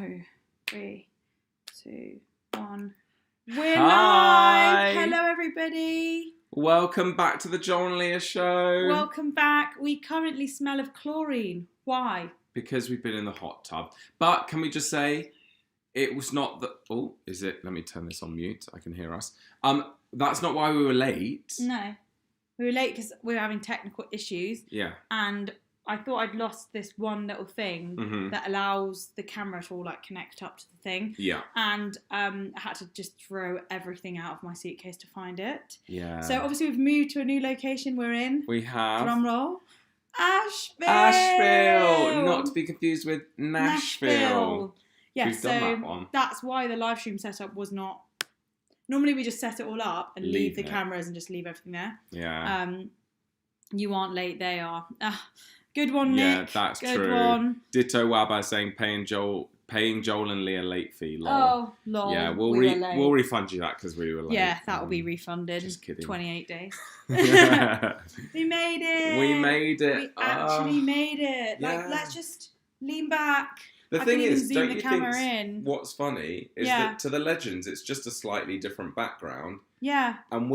go. 3, 2, 1. We're live! Hello, everybody. Welcome back to the Joel Lia show. Welcome back. We currently smell of chlorine. Why? Because we've been in the hot tub. But can we just say, it was not the... Oh, is it? Let me turn this on mute. I can hear us. That's not why we were late. No. We were late because we were having technical issues. Yeah. And I thought I'd lost this one little thing that allows the camera to all like connect up to the thing. Yeah. And I had to just throw everything out of my suitcase to find it. Yeah. So obviously we've moved to a new location we're in. We have... Drum roll. Asheville! Asheville! Not to be confused with Nashville. Yeah, We've done that one. That's why the live stream setup was not... Normally we just set it all up and leave the cameras and just leave everything there. Yeah. You aren't late, they are. Good one, Nick. Yeah, that's Good true. One. Ditto Wabba saying paying Joel and Leah late fee. Lol. Oh, lol. Yeah, we'll refund you that because we were late. Yeah, that will be refunded. Just kidding. 28 days. We made it. We made it. We actually made it. Like, yeah. let's just lean back. The thing is, zoom don't the you camera think in. What's funny is that to the legends, it's just a slightly different background. Yeah. And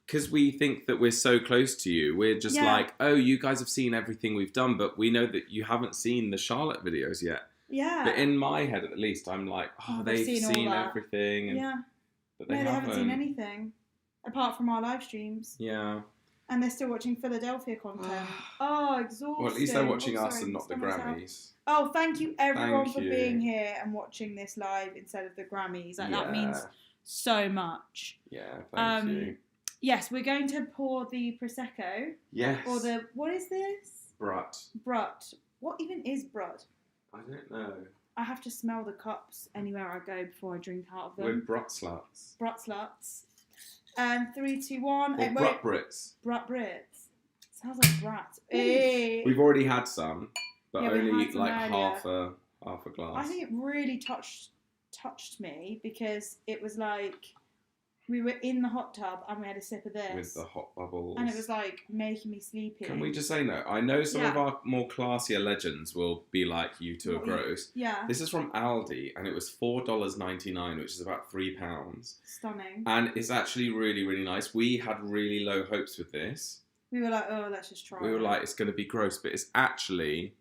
because we think that we're so close to you, we're just like, oh, you guys have seen everything we've done, but we know that you haven't seen the Charlotte videos yet. Yeah. But in my head, at least, I'm like, they've seen everything. And, but they haven't seen anything apart from our live streams. Yeah. And they're still watching Philadelphia content. Oh, exhausting. Well, at least they're watching us and not the Grammys. Oh, thank you everyone for being here and watching this live instead of the Grammys. Like, that means so much. Yeah, thank you. Yes, we're going to pour the Prosecco. Yes. Or what is this? Brut. What even is Brut? I don't know. I have to smell the cups anywhere I go before I drink out of them. We're Brut sluts. 3, 2, 1. Or Brut Brits. Brut Brits. Sounds like brat. Hey. We've already had some, but only some like earlier. half a glass. I think it really touched me because it was like we were in the hot tub and we had a sip of this. With the hot bubbles. And it was like making me sleepy. Can we just say no? I know some of our more classier legends will be like, you two are gross. Yeah. This is from Aldi and it was $4.99, which is about £3. Stunning. And it's actually really, really nice. We had really low hopes with this. We were like, oh, let's just try it. We were like, it's going to be gross, but it's actually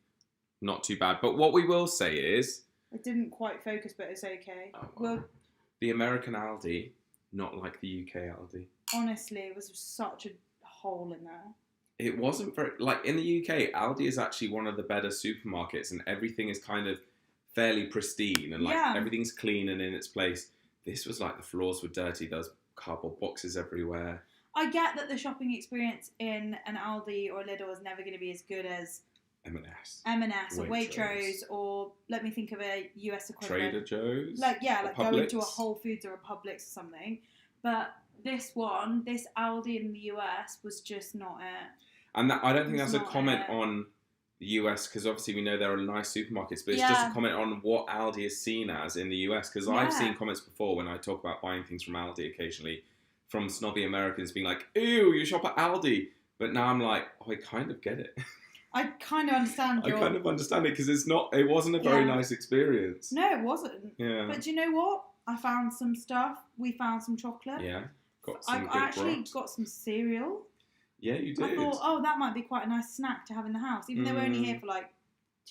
not too bad. But what we will say is... It didn't quite focus, but it's okay. Oh, well, the American Aldi, not like the UK Aldi. Honestly, it was such a hole in there. It wasn't very... Like, in the UK, Aldi is actually one of the better supermarkets, and everything is kind of fairly pristine, and, like, everything's clean and in its place. This was like the floors were dirty. There was cardboard boxes everywhere. I get that the shopping experience in an Aldi or a Lidl is never going to be as good as M&S or Waitrose, or let me think of a US equivalent. Trader Joe's? Like going to a Whole Foods or a Publix or something. But this Aldi in the US was just not it. And I don't think that's a comment on the US, because obviously we know there are nice supermarkets, but it's just a comment on what Aldi is seen as in the US, because I've seen comments before when I talk about buying things from Aldi occasionally, from snobby Americans being like, ew, you shop at Aldi. But now I'm like, I kind of get it. I kind of understand. I kind of understand it because it wasn't a very nice experience. No, it wasn't. Yeah. But do you know what? I found some stuff. We found some chocolate. Yeah. I actually got some cereal. Yeah, you did. I thought, that might be quite a nice snack to have in the house, even though we're only here for like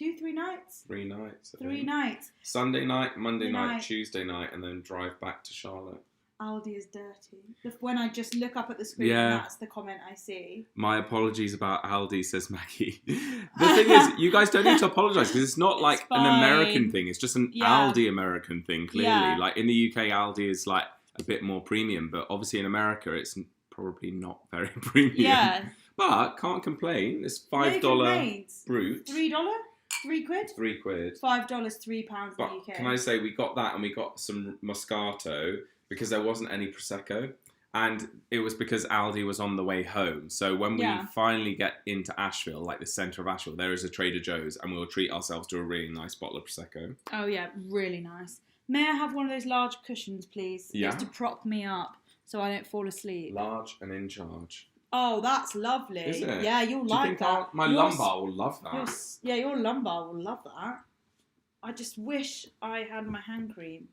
2-3 nights. 3 nights. 3 nights. Sunday night, Monday night, Tuesday night, and then drive back to Charlotte. Aldi is dirty. When I just look up at the screen, that's the comment I see. My apologies about Aldi, says Maggie. The thing is, you guys don't need to apologise because it's not like an American thing. It's just an Aldi American thing, clearly. Yeah. Like in the UK, Aldi is like a bit more premium, but obviously in America, it's probably not very premium. Yeah. But can't complain. It's $5 brute. $3? 3 quid? 3 quid. $5, £3 in the UK. Can I say we got that and we got some Moscato because there wasn't any Prosecco. And it was because Aldi was on the way home. So when we finally get into Asheville, like the centre of Asheville, there is a Trader Joe's and we'll treat ourselves to a really nice bottle of Prosecco. Oh, yeah. Really nice. May I have one of those large cushions, please? Yeah. Just to prop me up so I don't fall asleep. Large and in charge. Oh, that's lovely. Is it? Yeah, you'll like that. My lumbar will love that. Your lumbar will love that. I just wish I had my hand cream.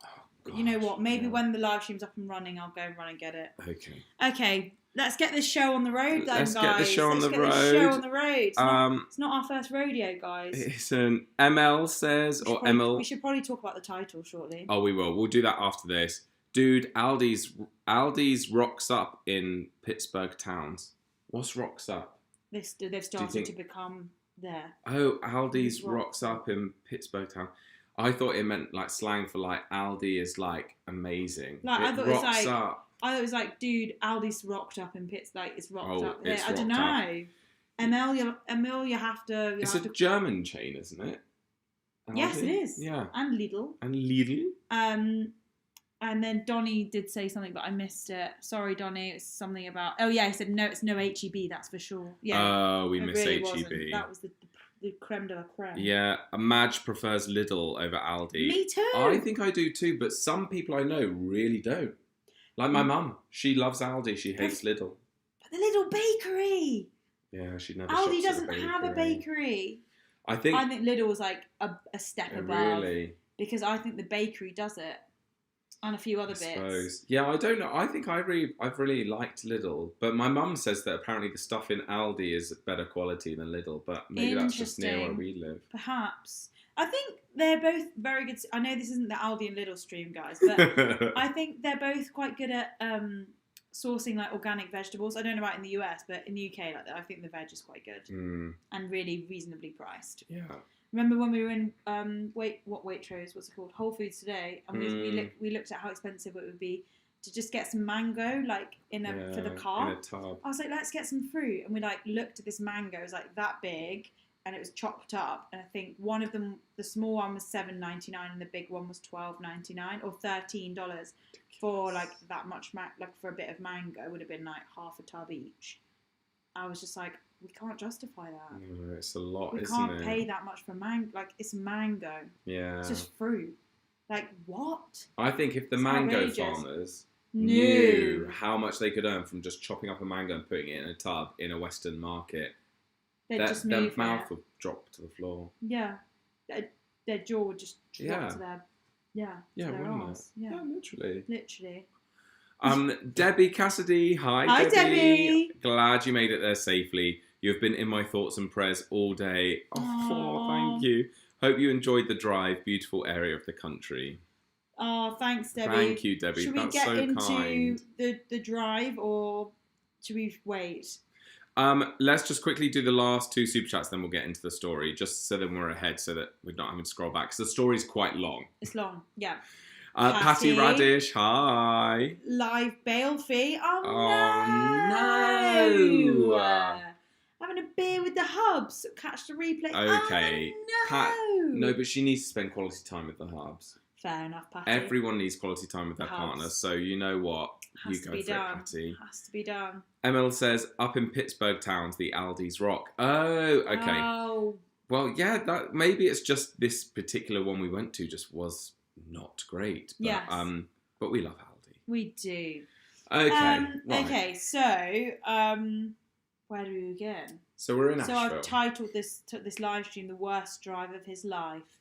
Oh, But you know gosh, what? Maybe yeah. when the live stream's up and running, I'll go and run and get it. Okay. Okay, let's get this show on the road then, Let's guys. get the show on the Let's road. get this show on the road. It's not our first rodeo, guys. It's an ML says, or ML. We should probably talk about the title shortly. Oh, we will. We'll do that after this. Dude, Aldi's rocks up in Pittsburgh towns. What's rocks up? They've started to become there. Oh, Aldi's rocks up in Pittsburgh town. I thought it meant like slang for like Aldi is like amazing. Like I thought rocks up. I thought it was like, dude, Aldi's rocked up in Pittsburgh. Like it's rocked up there. It's I don't know. Emil, you have to. It's a German chain, isn't it? Aldi? Yes, it is. Yeah. And Lidl. And then Donnie did say something, but I missed it. Sorry, Donnie. It's something about. Oh yeah, he said no. It's no HEB. That's for sure. Yeah. Oh, we missed really HEB. Wasn't. That was the creme de la creme. Yeah, Madge prefers Lidl over Aldi. Me too. I think I do too, but some people I know really don't. Like my mum, she loves Aldi. She hates Lidl. But the Lidl bakery. Yeah, she never. Aldi doesn't have a bakery. I think Lidl was like a step above. Really? Because I think the bakery does it. And a few other bits. Suppose. Yeah, I don't know. I think I've really liked Lidl, but my mum says that apparently the stuff in Aldi is better quality than Lidl, but maybe that's just near where we live. Perhaps. I think they're both very good. I know this isn't the Aldi and Lidl stream, guys, but I think they're both quite good at sourcing like organic vegetables. I don't know about in the US, but in the UK, like I think the veg is quite good and really reasonably priced. Yeah. Remember when we were in Waitrose? What's it called? Whole Foods today, and we looked at how expensive it would be to just get some mango, like for the car. In a tub. I was like, let's get some fruit, and we like looked at this mango. It was like that big, and it was chopped up. And I think one of them, the small one was $7.99, and the big one was $12.99 or $13 for like that much. Like for a bit of mango, would have been like half a tub each. I was just like, we can't justify that. No, it's a lot, isn't it? We can't pay that much for mango. Like, it's mango. Yeah. It's just fruit. Like, what? I think if the mango outrageous. Farmers knew how much they could earn from just chopping up a mango and putting it in a tub in a Western market, their mouth would drop to the floor. Yeah. Their jaw would just drop to their... Yeah, wouldn't arse. it? Yeah, literally. Literally. Debbie Cassidy, hi Debbie. Glad you made it there safely. You've been in my thoughts and prayers all day. Oh, thank you. Hope you enjoyed the drive. Beautiful area of the country. Oh, thanks, Debbie. Thank you, Debbie. Should we That's get so into kind. the drive, or should we wait? Let's just quickly do the last two super chats, then we'll get into the story, just so then we're ahead, so that we're not having to scroll back, because the story's quite long. It's long, yeah. Patty Radish, hi. Live bail fee. Oh no! Having a beer with the hubs. Catch the replay. Okay. Oh, no. No, but she needs to spend quality time with the hubs. Fair enough, Patty. Everyone needs quality time with their partner, so you know what? You go for it, Patty. Has to be done. ML says, up in Pittsburgh towns, the Aldi's rock. Oh, okay. Oh. Well, yeah, that maybe it's just this particular one we went to just was not great. But, yes. But we love Aldi. We do. Okay. Right. Okay, so where do we begin? So we're in Asheville. So I've titled this live stream "The Worst Drive of His Life."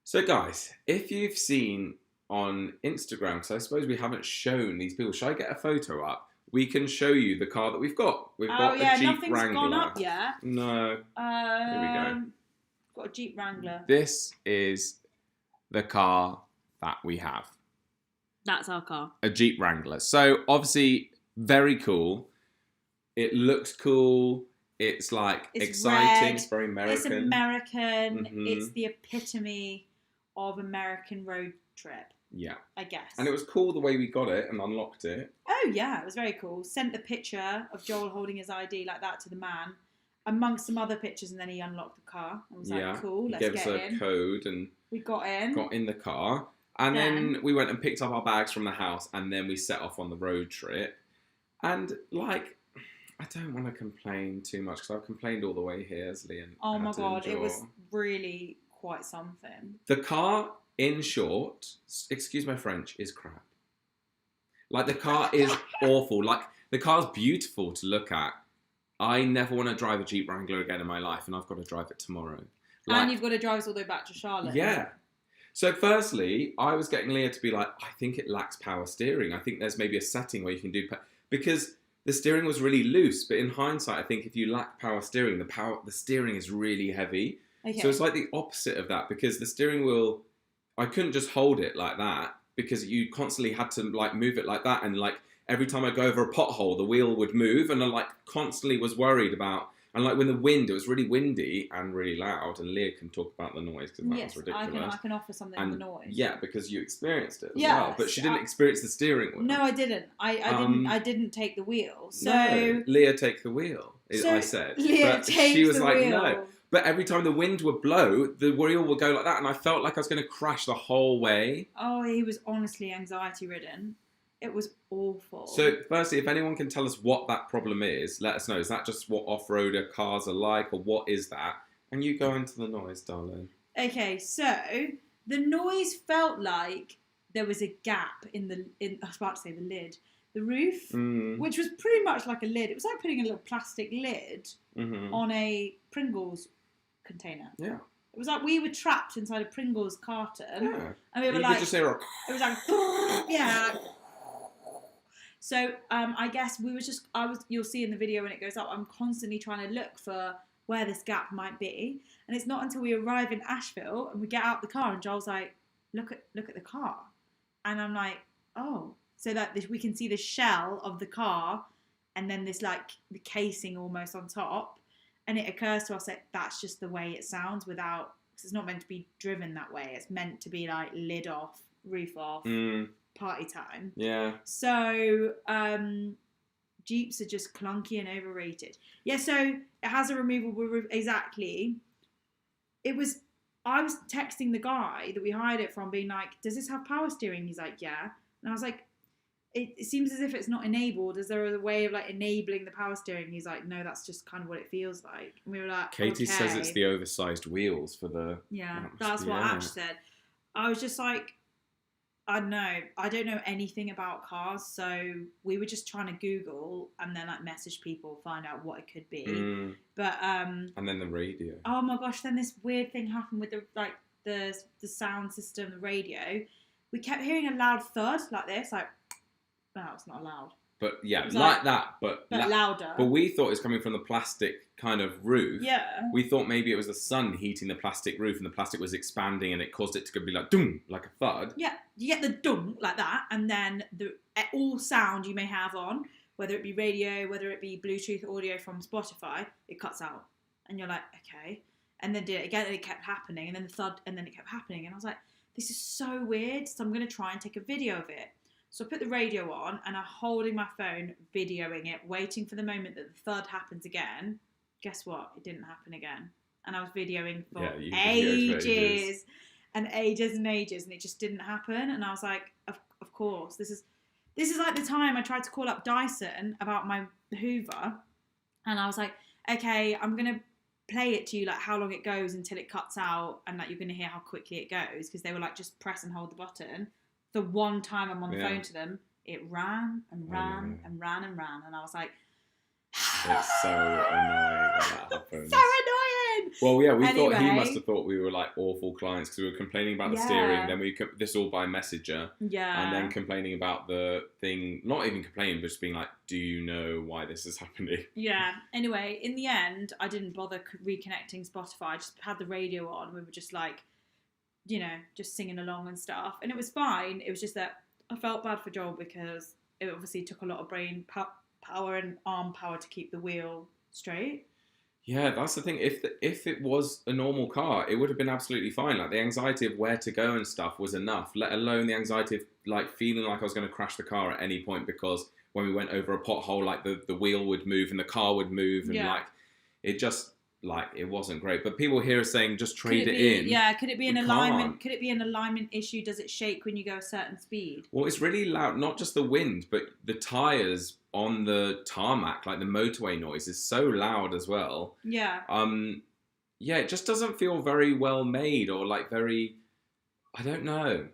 So guys, if you've seen on Instagram, so I suppose we haven't shown these people. Should I get a photo up? We can show you the car that we've got. We've got a Jeep nothing's Wrangler. Gone up yet. No. Here we go. Got a Jeep Wrangler. This is the car that we have. That's our car. A Jeep Wrangler. So obviously very cool. It looks cool. It's like exciting. Red. It's very American. It's American. Mm-hmm. It's the epitome of American road trip. Yeah. I guess. And it was cool the way we got it and unlocked it. Oh yeah, it was very cool. Sent the picture of Joel holding his ID like that to the man, amongst some other pictures, and then he unlocked the car. I was like, cool, let's get in. He gave us a code and we got in. Got in the car. And then we went and picked up our bags from the house, and then we set off on the road trip. And like, I don't want to complain too much because I've complained all the way here, as Liam. Oh my god, it was really quite something. The car, in short, excuse my French, is crap. Like, the car is awful. Like, the car's beautiful to look at. I never want to drive a Jeep Wrangler again in my life, and I've got to drive it tomorrow. And you've got to drive us all the way back to Charlotte. Yeah. So firstly, I was getting Leah to be like, I think it lacks power steering. I think there's maybe a setting where you can do... Because the steering was really loose. But in hindsight, I think if you lack power steering, the steering is really heavy. Okay. So it's like the opposite of that. Because the steering wheel... I couldn't just hold it like that. Because you constantly had to like move it like that. And like every time I go over a pothole, the wheel would move. And I like constantly was worried about... And like when the wind, it was really windy and really loud. And Leah can talk about the noise because that was ridiculous. I can offer something on the noise. Yeah, because you experienced it as well. But she didn't experience the steering wheel. No, I didn't. I didn't take the wheel. So no, Leah, take the wheel. I said. Leah but takes she was the like, wheel. no. But every time the wind would blow, the wheel would go like that, and I felt like I was going to crash the whole way. Oh, he was honestly anxiety-ridden. It was awful. So, firstly, if anyone can tell us what that problem is, let us know. Is that just what off-roader cars are like, or what is that? And you go into the noise, darling. Okay, so the noise felt like there was a gap in I was about to say the lid. The roof, which was pretty much like a lid. It was like putting a little plastic lid on a Pringles container. Yeah. It was like we were trapped inside a Pringles carton. Yeah. And we were Could just hear it was like, yeah. So I guess you'll see in the video when it goes up, I'm constantly trying to look for where this gap might be. And it's not until we arrive in Asheville and we get out the car and Joel's like, look at the car. And I'm like, oh. So that we can see the shell of the car and then this like the casing almost on top. And it occurs to us that that's just the way it sounds because it's not meant to be driven that way. It's meant to be like lid off, roof off, party time. Yeah. So Jeeps are just clunky and overrated. Yeah, so it has a removable roof. Exactly. I was texting the guy that we hired it from being like, does this have power steering? He's like, yeah. And I was like, it seems as if it's not enabled. Is there a way of like enabling the power steering? He's like, no, that's just kind of what it feels like. And we were like, Katie says it's the oversized wheels for the... Yeah, that's what Ash said. I was just like, I don't know. I don't know anything about cars, so we were just trying to Google and then like message people, find out what it could be. But and then the radio. Oh my gosh! Then this weird thing happened with the sound system, the radio. We kept hearing a loud thud like this, like no, it's not loud. But yeah, like that, but louder. But we thought it was coming from the plastic kind of roof. Yeah. We thought maybe it was the sun heating the plastic roof and the plastic was expanding and it caused it to be like doom, like a thud. Yeah, you get the doom like that, and then all sound you may have on, whether it be radio, whether it be Bluetooth audio from Spotify, it cuts out, and you're like, okay. And then did it again, and it kept happening, and then the thud, and then it kept happening, and I was like, this is so weird. So I'm gonna try and take a video of it. So I put the radio on and I'm holding my phone, videoing it, waiting for the moment that the thud happens again. Guess what? It didn't happen again. And I was videoing for ages and ages and ages, and it just didn't happen. And I was like, of course. This is like the time I tried to call up Dyson about my Hoover. And I was like, okay, I'm going to play it to you, like how long it goes until it cuts out and like you're going to hear how quickly it goes. Because they were like, just press and hold the button. The one time I'm on the phone to them, it ran and ran and ran and ran, and I was like, it's so annoying when that happens. So annoying. Well, yeah, we thought he must have thought we were like awful clients because we were complaining about the steering. Then this all by Messenger, and then complaining about the thing. Not even complaining, but just being like, "Do you know why this is happening?" Yeah. Anyway, in the end, I didn't bother reconnecting Spotify. I just had the radio on. We were just like, you know, just singing along and stuff. And it was fine. It was just that I felt bad for Joel because it obviously took a lot of brain power and arm power to keep the wheel straight. Yeah, that's the thing. If it was a normal car, it would have been absolutely fine. Like the anxiety of where to go and stuff was enough, let alone the anxiety of like feeling like I was going to crash the car at any point because when we went over a pothole, like the wheel would move and the car would move and like it just... Like it wasn't great, but people here are saying just trade it in. Yeah, could it be an alignment? Could it be an alignment issue? Does it shake when you go a certain speed? Well, it's really loud. Not just the wind, but the tires on the tarmac, like the motorway noise, is so loud as well. Yeah. Yeah, it just doesn't feel very well made or like very. I don't know,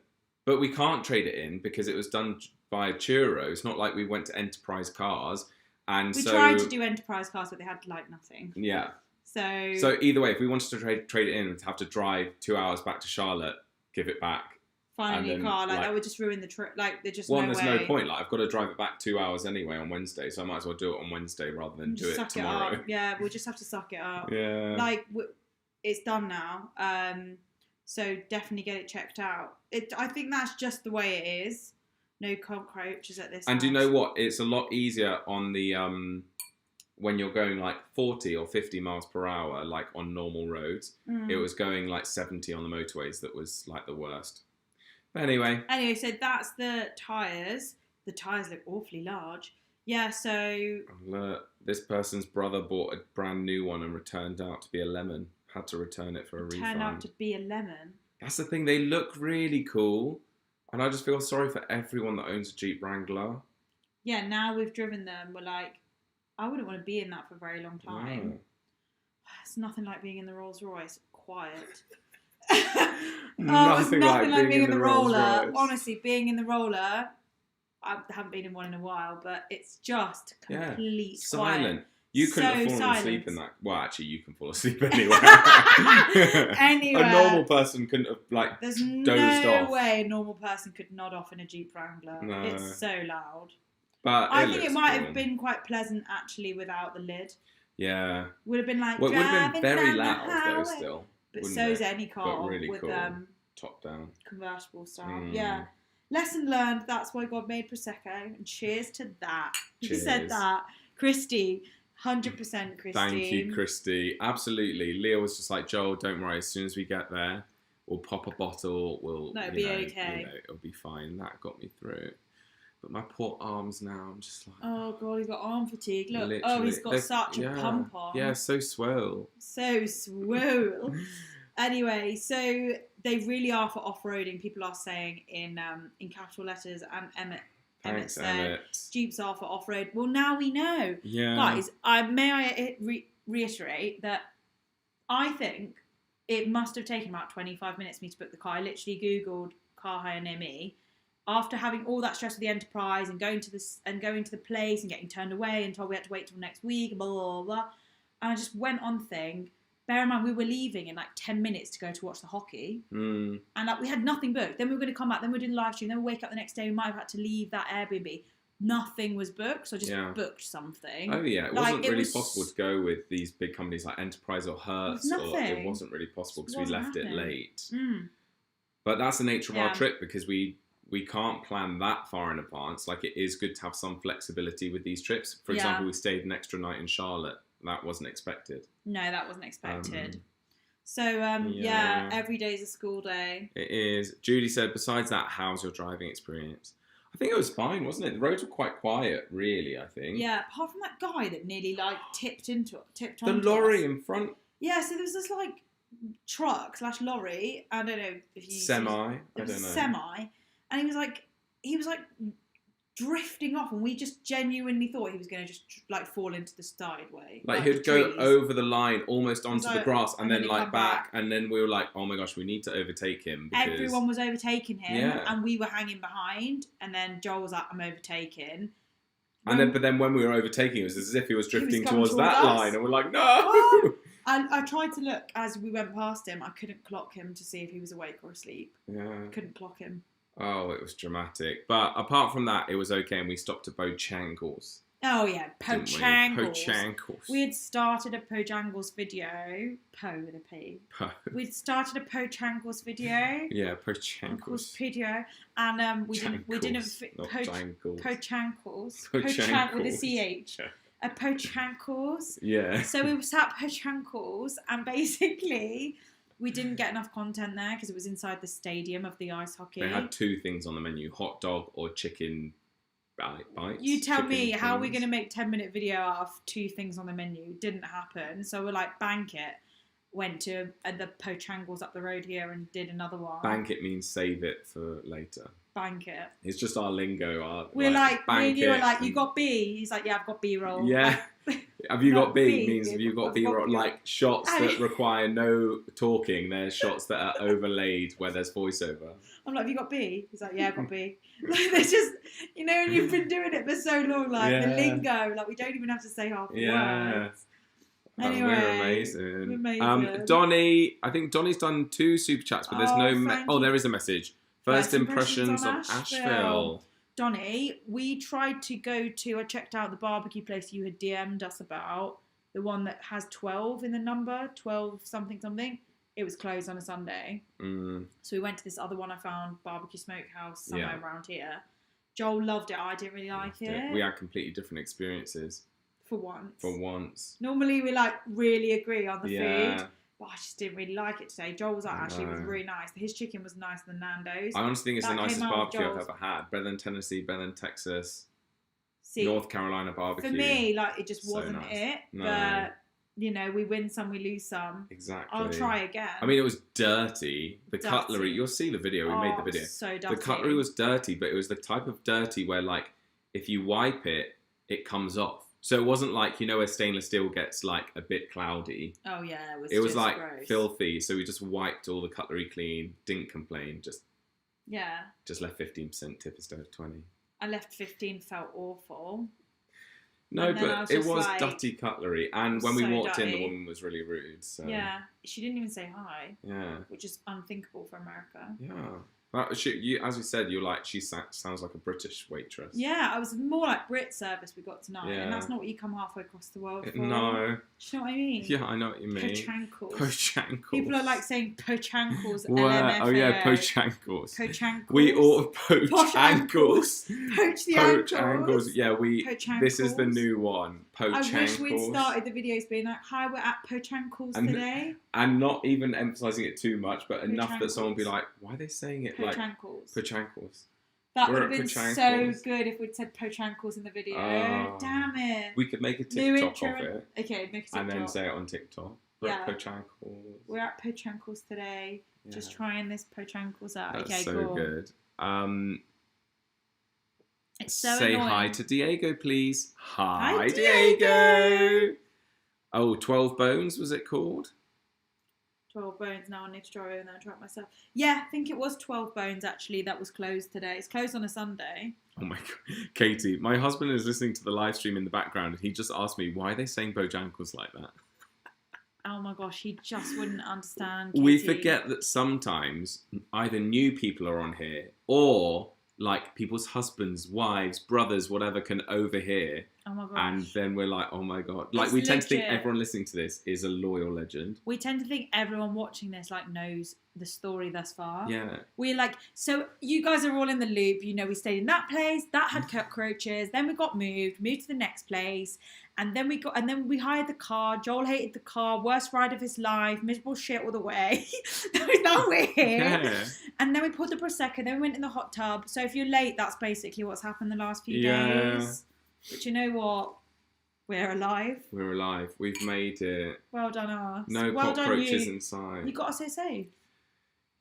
but we can't trade it in because it was done by Churro. It's not like we went to Enterprise Cars, and we tried to do Enterprise Cars, but they had like nothing. Yeah. So either way, if we wanted to trade it in, we'd have to drive 2 hours back to Charlotte, give it back. Find a new car, like that would just ruin the trip. Like there's just no way. There's no point. Like I've got to drive it back 2 hours anyway on Wednesday, so I might as well do it on Wednesday rather than do it tomorrow. Yeah, we'll just have to suck it up. Yeah. Like it's done now. So definitely get it checked out. I think that's just the way it is. No cockroaches at this. And do you know what? It's a lot easier on the when you're going like 40 or 50 miles per hour, like on normal roads. It was going like 70 on the motorways that was like the worst. But anyway, so that's the tyres. The tyres look awfully large. Yeah, so... Look, this person's brother bought a brand new one and returned out to be a lemon. Had to return it for a refund. Turned out to be a lemon? That's the thing. They look really cool. And I just feel sorry for everyone that owns a Jeep Wrangler. Yeah, now we've driven them, we're like, I wouldn't want to be in that for a very long time. No. It's nothing like being in the Rolls Royce. Quiet. Nothing like being in the roller. Honestly, being in the roller, I haven't been in one in a while, but it's just complete silent. Quiet. You couldn't have fallen asleep in that. Well, actually, you can fall asleep anywhere. Anywhere. A normal person couldn't have dozed off. There's no way a normal person could nod off in a Jeep Wrangler. No. It's so loud. But I think it might have been quite pleasant actually without the lid. Yeah. Would have been like well, it would have been very down loud the though highway. still. But so's any car but really with cool. Top down. Convertible style. Yeah. Lesson learned, that's why God made Prosecco. And cheers to that. Cheers. You said that. Christy. 100% Christy. Thank you, Christy. Absolutely. Leah was just like, Joel, don't worry. As soon as we get there, we'll pop a bottle. It'll be okay. It'll be fine. That got me through it. But my poor arms now, I'm just like... Oh, God, he's got arm fatigue. Look, literally. He's got such a pump on. Yeah, so swole. So swole. Anyway, so they really are for off-roading. People are saying in capital letters, and Emmett said, Jeeps are for off-road. Well, now we know. Yeah. Guys, may I reiterate that I think it must have taken about 25 minutes for me to book the car. I literally Googled car hire near me. After having all that stress with the Enterprise and going to the place and getting turned away and told we had to wait till next week, blah, blah, blah. And I just went on thing. Bear in mind, we were leaving in like 10 minutes to go to watch the hockey. And we had nothing booked. Then we were going to come back. Then we were doing the live stream. Then we wake up the next day. We might have had to leave that Airbnb. Nothing was booked. So I just booked something. Oh, yeah. It wasn't really possible to go with these big companies like Enterprise or Hertz. It wasn't really possible because we left it late. But that's the nature of our trip because we can't plan that far in advance. Like, it is good to have some flexibility with these trips. For example, we stayed an extra night in Charlotte. That wasn't expected. No, that wasn't expected. So, every day's a school day. It is. Judy said, besides that, how's your driving experience? I think it was fine, wasn't it? The roads were quite quiet, really, I think. Yeah, apart from that guy that nearly, tipped onto the lorry in front. Yeah, so there was this, truck / lorry. I don't know if you... Semi. I don't know. Semi. And he was like drifting off, and we just genuinely thought he was going to just fall into the sideway. He'd go over the line almost onto the grass and then back, and then we were like, oh my gosh, we need to overtake him. Because... Everyone was overtaking him, and we were hanging behind, and then Joel was like, I'm overtaking. But then when we were overtaking, it was as if he was drifting towards that line, and we're like, no! Oh! I tried to look as we went past him. I couldn't clock him to see if he was awake or asleep. Yeah. Couldn't clock him. Oh, it was dramatic. But apart from that, it was okay, and we stopped at Bojangles. Oh, yeah, Bojangles. Bojangles. We had started a Bojangles video. Po with a P. We'd started a Bojangles video. Yeah, Bojangles video. And we didn't... Bojangles. Bojangles with a CH. A Bojangles. Yeah. So we sat Bojangles, and basically... We didn't get enough content there because it was inside the stadium of the ice hockey. They had 2 things on the menu, hot dog or chicken bites. You tell me, how are we going to make 10-minute video out of 2 things on the menu? Didn't happen. So we're like, bank it. Went to the Bojangles up the road here and did another one. Bank it means save it for later. Bank it. It's just our lingo. We're me and you were like, you got B? He's like, yeah, I've got B-roll. Yeah. Have you got B? Means have you got B-roll? Like shots that require no talking. They're shots that are overlaid where there's voiceover. I'm like, have you got B? He's like, yeah, I've got B. There's just, and you've been doing it for so long, the lingo. We don't even have to say half the words. Anyway, we're amazing. amazing. Donnie, I think Donnie's done 2 super chats, but there's there is a message. First impressions of Asheville. Donnie, we tried to go to, I checked out the barbecue place you had DM'd us about, the one that has 12 in the number, 12 something something. It was closed on a Sunday. So we went to this other one I found, Barbecue Smokehouse, somewhere around here. Joel loved it. I didn't really like it. We had completely different experiences. For once. Normally we really agree on the food. But I just didn't really like it today. Joel was like, actually, it was really nice. His chicken was nicer than Nando's. I honestly think it's the nicest barbecue I've ever had. Better than Tennessee, better than Texas, North Carolina barbecue. For me, it just wasn't it. No. But, we win some, we lose some. Exactly. I'll try again. I mean, it was dirty. The cutlery, you'll see the video. We made the video. So dirty. The cutlery was dirty, but it was the type of dirty where, if you wipe it, it comes off. So it wasn't where stainless steel gets a bit cloudy. Oh yeah, it was gross. Filthy. So we just wiped all the cutlery clean. Didn't complain. Just left 15% tip instead of 20. I left 15. Felt awful. No, but it was dirty cutlery, and when we walked in, the woman was really rude. So yeah, she didn't even say hi. Yeah, which is unthinkable for America. Yeah. As you said, she sounds like a British waitress. Yeah, I was more like Brit service we got tonight, and that's not what you come halfway across the world for. No. Do you know what I mean? Yeah, I know what you mean. Pochankles. People are saying pochankles. Oh yeah, pochankles. Pochankles. We all poach ankles. Poach the ankles. Yeah, this is the new one. Pochankles. I wish we'd started the videos being like, "Hi, we're at Pochankles today," and not even emphasising it too much, but enough that someone would be like, "Why are they saying it Pochankles?" That would have been so good if we'd said Pochankles in the video. Oh, damn it. We could make a TikTok of it. Okay, make a TikTok. And then say it on TikTok. We're at Pochankles. We're at Pochankles today. Yeah. Just trying this Pochankles out. That's okay, so cool. good. It's so say annoying. Hi to Diego, please. Hi Diego. Oh, 12 Bones, was it called? 12 Bones. Now I need to drive over there and try it myself. Yeah, I think it was 12 Bones actually that was closed today. It's closed on a Sunday. Oh my God. Katie, my husband is listening to the live stream in the background and he just asked me, why are they saying Bojankles like that? Oh my gosh, he just wouldn't understand. Katie. We forget that sometimes either new people are on here or people's husbands, wives, brothers, whatever can overhear. Oh my gosh. And then we're like, oh my God. We tend to think everyone listening to this is a loyal legend. We tend to think everyone watching this knows the story thus far. Yeah. We're so you guys are all in the loop. We stayed in that place, that had cockroaches, then we got moved to the next place, and then we hired the car. Joel hated the car, worst ride of his life, miserable shit all the way. Now we're here. Yeah. And then we poured the Prosecco, then we went in the hot tub. So if you're late, that's basically what's happened the last few days. But you know what? We're alive. We're alive. We've made it. Well done us. No cockroaches inside. You got to stay safe.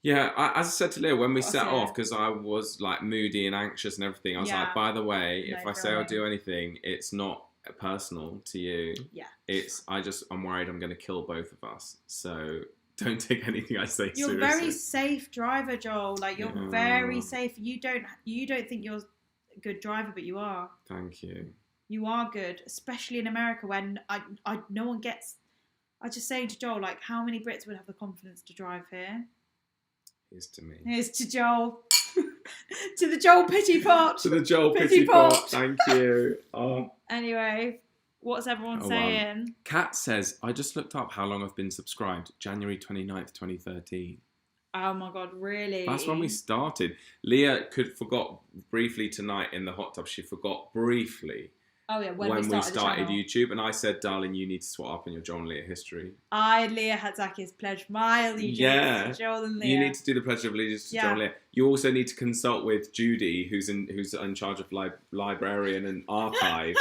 Yeah, as I said to Leah, when we set off, because I was moody and anxious and everything, I was like, by the way, if I say I'll do anything, it's not personal to you. Yeah. I'm worried I'm going to kill both of us. So don't take anything I say seriously. You're a very safe driver, Joel. You're very safe. You don't think you're a good driver, but you are. Thank you. You are good, especially in America when no one gets. I was just saying to Joel, how many Brits would have the confidence to drive here? Here's to me. Here's to Joel. To the Joel Pity Pot. To the Joel Pity Pot. Thank you. Oh. Anyway, what's everyone saying? Kat says, I just looked up how long I've been subscribed. January 29th, 2013. Oh my God, really? That's when we started. Leah forgot briefly tonight in the hot tub. She forgot briefly. Oh yeah, when we started YouTube, and I said, "Darling, you need to swap up in your Joel and Leah history." Leah had Zaki's pledge my allegiance to Joel and Leah. You need to do the pledge of allegiance to Joel and Leah. You also need to consult with Judy, who's in charge of librarian and archives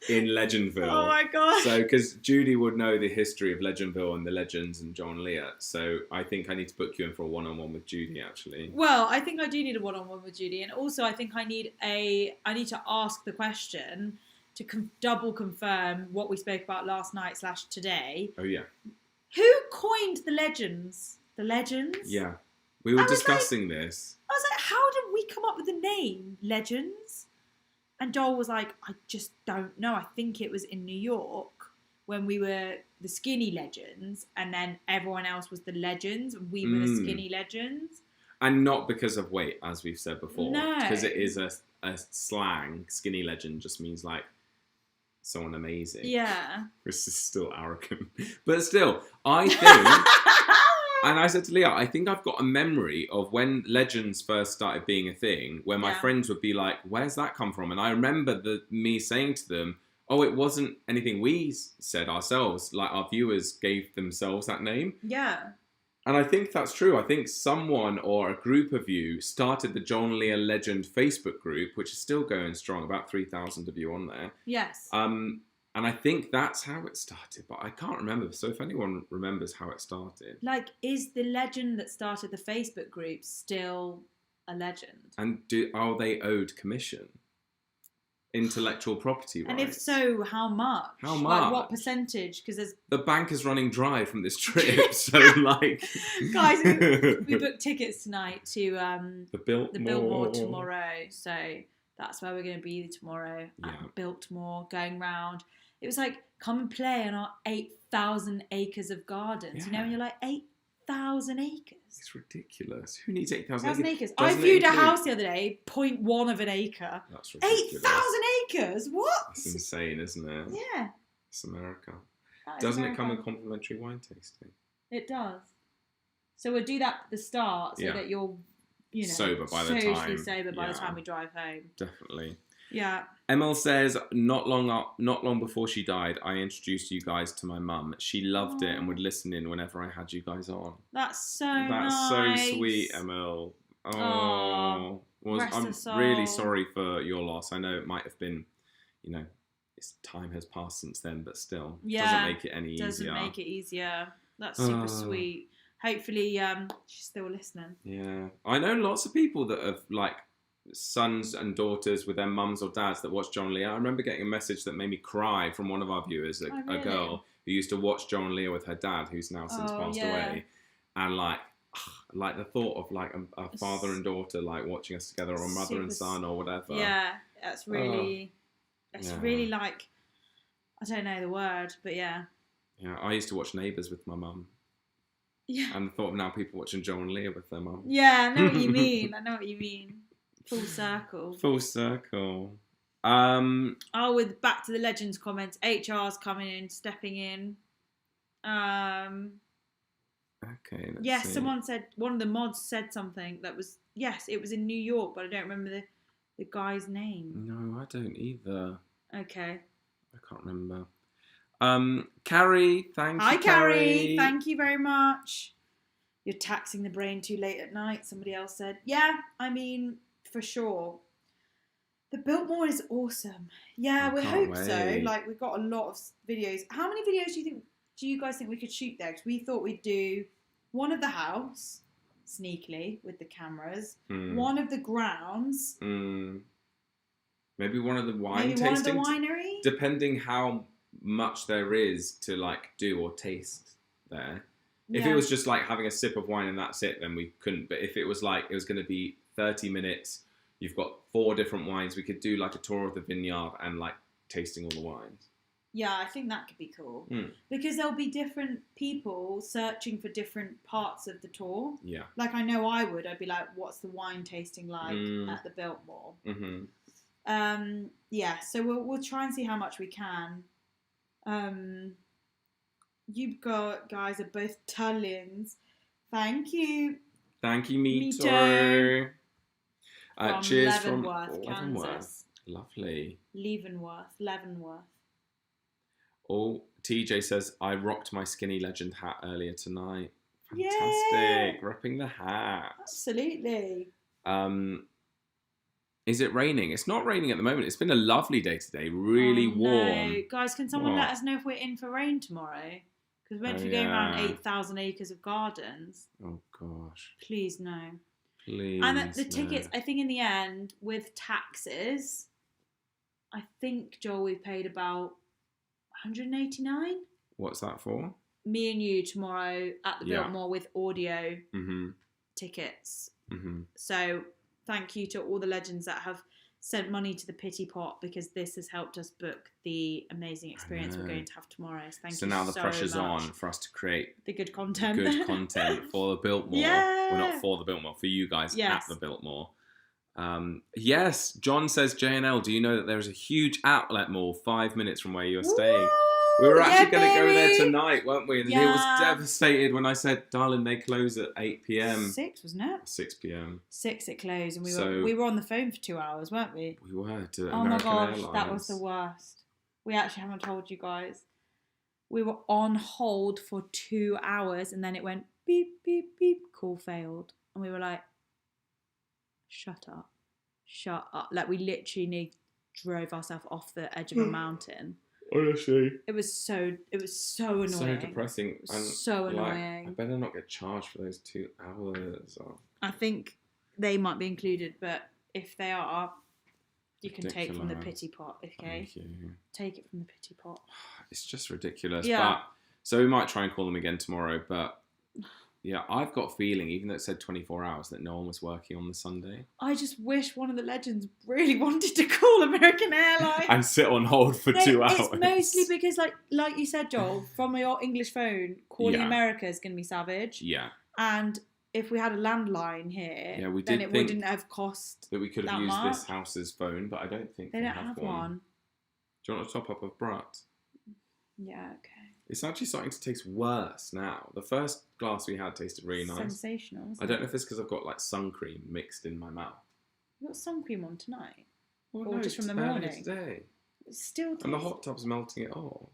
in Legendville. Oh my God! So, because Judy would know the history of Legendville and the legends and Joel and Leah, so I think I need to book you in for a one-on-one with Judy. Actually, well, I think I do need a one-on-one with Judy, and also I think I need to ask the question. To double confirm what we spoke about last night / today. Oh, yeah. Who coined the legends? The legends? Yeah. We were discussing this. I was like, how did we come up with the name Legends? And Joel was like, I just don't know. I think it was in New York when we were the skinny legends, and then everyone else was the legends. We were the skinny legends. And not because of weight, as we've said before. No. Because it is a slang. Skinny legend just means like someone amazing. Yeah. This is still arrogant. But still, I think... And I said to Leah, I think I've got a memory of when legends first started being a thing, where my friends would be like, where's that come from? And I remember me saying to them, oh, it wasn't anything we said ourselves. Like, our viewers gave themselves that name. Yeah. And I think that's true. I think someone or a group of you started the Joel Lia Legend Facebook group, which is still going strong, about 3,000 of you on there. Yes. And I think that's how it started, but I can't remember. So if anyone remembers how it started. Like, is the legend that started the Facebook group still a legend? And are they owed commission? Intellectual property rights? And if so, how much? How much? Like, what percentage? Because there's... The bank is running dry from this trip, so like... Guys, we booked tickets tonight to the Biltmore tomorrow, so that's where we're going to be tomorrow at Biltmore, going round. It was like, come and play on our 8,000 acres of gardens, you know, and you're like, 8,000 acres? It's ridiculous. Who needs 8,000 acres? I viewed a house the other day, 0.1 of an acre. That's ridiculous. 8,000 acres? What? That's insane, isn't it? Yeah. It's America. Doesn't it come with complimentary wine tasting? It does. So we'll do that at the start so that you're, you know, sober by the time. sober by the time we drive home. Definitely. Yeah. Emil says, not long before she died, I introduced you guys to my mum. She loved it and would listen in whenever I had you guys on. That's so nice. That's so sweet, Emil. Oh. I'm really sorry for your loss. I know it might have been, you know, time has passed since then, but still, doesn't make it any easier. Doesn't make it easier. That's super sweet. Hopefully, she's still listening. Yeah. I know lots of people that have, like, sons and daughters with their mums or dads that watch Joel Lia. I remember getting a message that made me cry from one of our viewers, a girl who used to watch Joel Lia with her dad, who's now since passed away, and like the thought of like a father and daughter like watching us together, or mother and son, or whatever. Yeah, that's really, really like, I don't know the word, but yeah. Yeah, I used to watch Neighbours with my mum. Yeah. And the thought of now people watching Joel Lia with their mum. Yeah, I know what you mean. I know what you mean. Full circle. Full circle. With back to the legends comments, HR's coming in, stepping in. Okay. Yes, someone said, one of the mods said something that was, yes, it was in New York, but I don't remember the guy's name. No, I don't either. Okay. I can't remember. Carrie, thank you. Hi, Carrie. Thank you very much. You're taxing the brain too late at night, somebody else said. Yeah, I mean, for sure. The Biltmore is awesome. Yeah, we hope so. Like, we've got a lot of videos. How many videos do you guys think we could shoot there? Because we thought we'd do one of the house, sneakily, with the cameras. One of the grounds. Maybe one of the wine tasting. One of the winery. Depending how much there is to, like, do or taste there. If it was just, like, having a sip of wine and that's it, then we couldn't. But if it was, like, it was going to be 30 minutes, you've got 4 different wines, we could do, like, a tour of the vineyard and, like, tasting all the wines. Yeah, I think that could be cool. Because there'll be different people searching for different parts of the tour. Yeah. Like, I know I would. I'd be like, what's the wine tasting like at the Biltmore? Yeah, so we'll try and see how much we can. You guys are both Italians. Thank you. Thank you, Mito. Cheers from Leavenworth, Kansas. Lovely. Leavenworth. Oh, TJ says, I rocked my Skinny Legend hat earlier tonight. Fantastic. Yeah. Repping the hat. Absolutely. Is it raining? It's not raining at the moment. It's been a lovely day today. Really warm. No. Guys, can someone let us know if we're in for rain tomorrow? Because we're meant to be going around 8,000 acres of gardens. Oh, gosh. Please, no. Please, and the tickets, I think in the end, with taxes, I think, Joel, we've paid about 189. What's that for? Me and you tomorrow at the Biltmore with audio tickets. So thank you to all the legends that have sent money to the pity pot because this has helped us book the amazing experience we're going to have tomorrow. So thank you so much. So now the pressure's on for us to create the good content. For the Biltmore. Yeah. Well, not for the Biltmore, for you guys at the Biltmore. Yes, John says, JNL, do you know that there is a huge outlet mall 5 minutes from where you're staying? We were actually going to go there tonight, weren't we? And he was devastated when I said, darling, they close at 8 p.m. 6, wasn't it? 6 p.m. 6 it closed, and we were on the phone for 2 hours, weren't we? We were, to Oh American my gosh, Airlines. that was the worst. We actually haven't told you guys. We were on hold for 2 hours, and then it went beep, beep, beep, call failed. And we were like, shut up. Like, we literally drove ourselves off the edge of a mountain. Honestly. It was so annoying. So depressing. And so annoying. I better not get charged for those 2 hours. I think they might be included, but if they are, you can take from the pity pot, okay? Thank you. Take it from the pity pot. It's just ridiculous. Yeah. But, so we might try and call them again tomorrow, but yeah, I've got a feeling, even though it said 24 hours, that no one was working on the Sunday. I just wish one of the legends really wanted to call American Airlines. And sit on hold for 2 hours. It's mostly because, like you said, Joel, from your English phone, calling America is going to be savage. Yeah. And if we had a landline here, then it wouldn't have cost that we could have used this house's phone, but I don't think they don't have one. Do you want a top up of Brat? Yeah, okay. It's actually starting to taste worse now. The first glass we had tasted really nice. Sensational. I don't know if it's because I've got like sun cream mixed in my mouth. You got sun cream on tonight? Well, or no, just from the morning? Today. It's still tasty. And the hot tub's melting it off.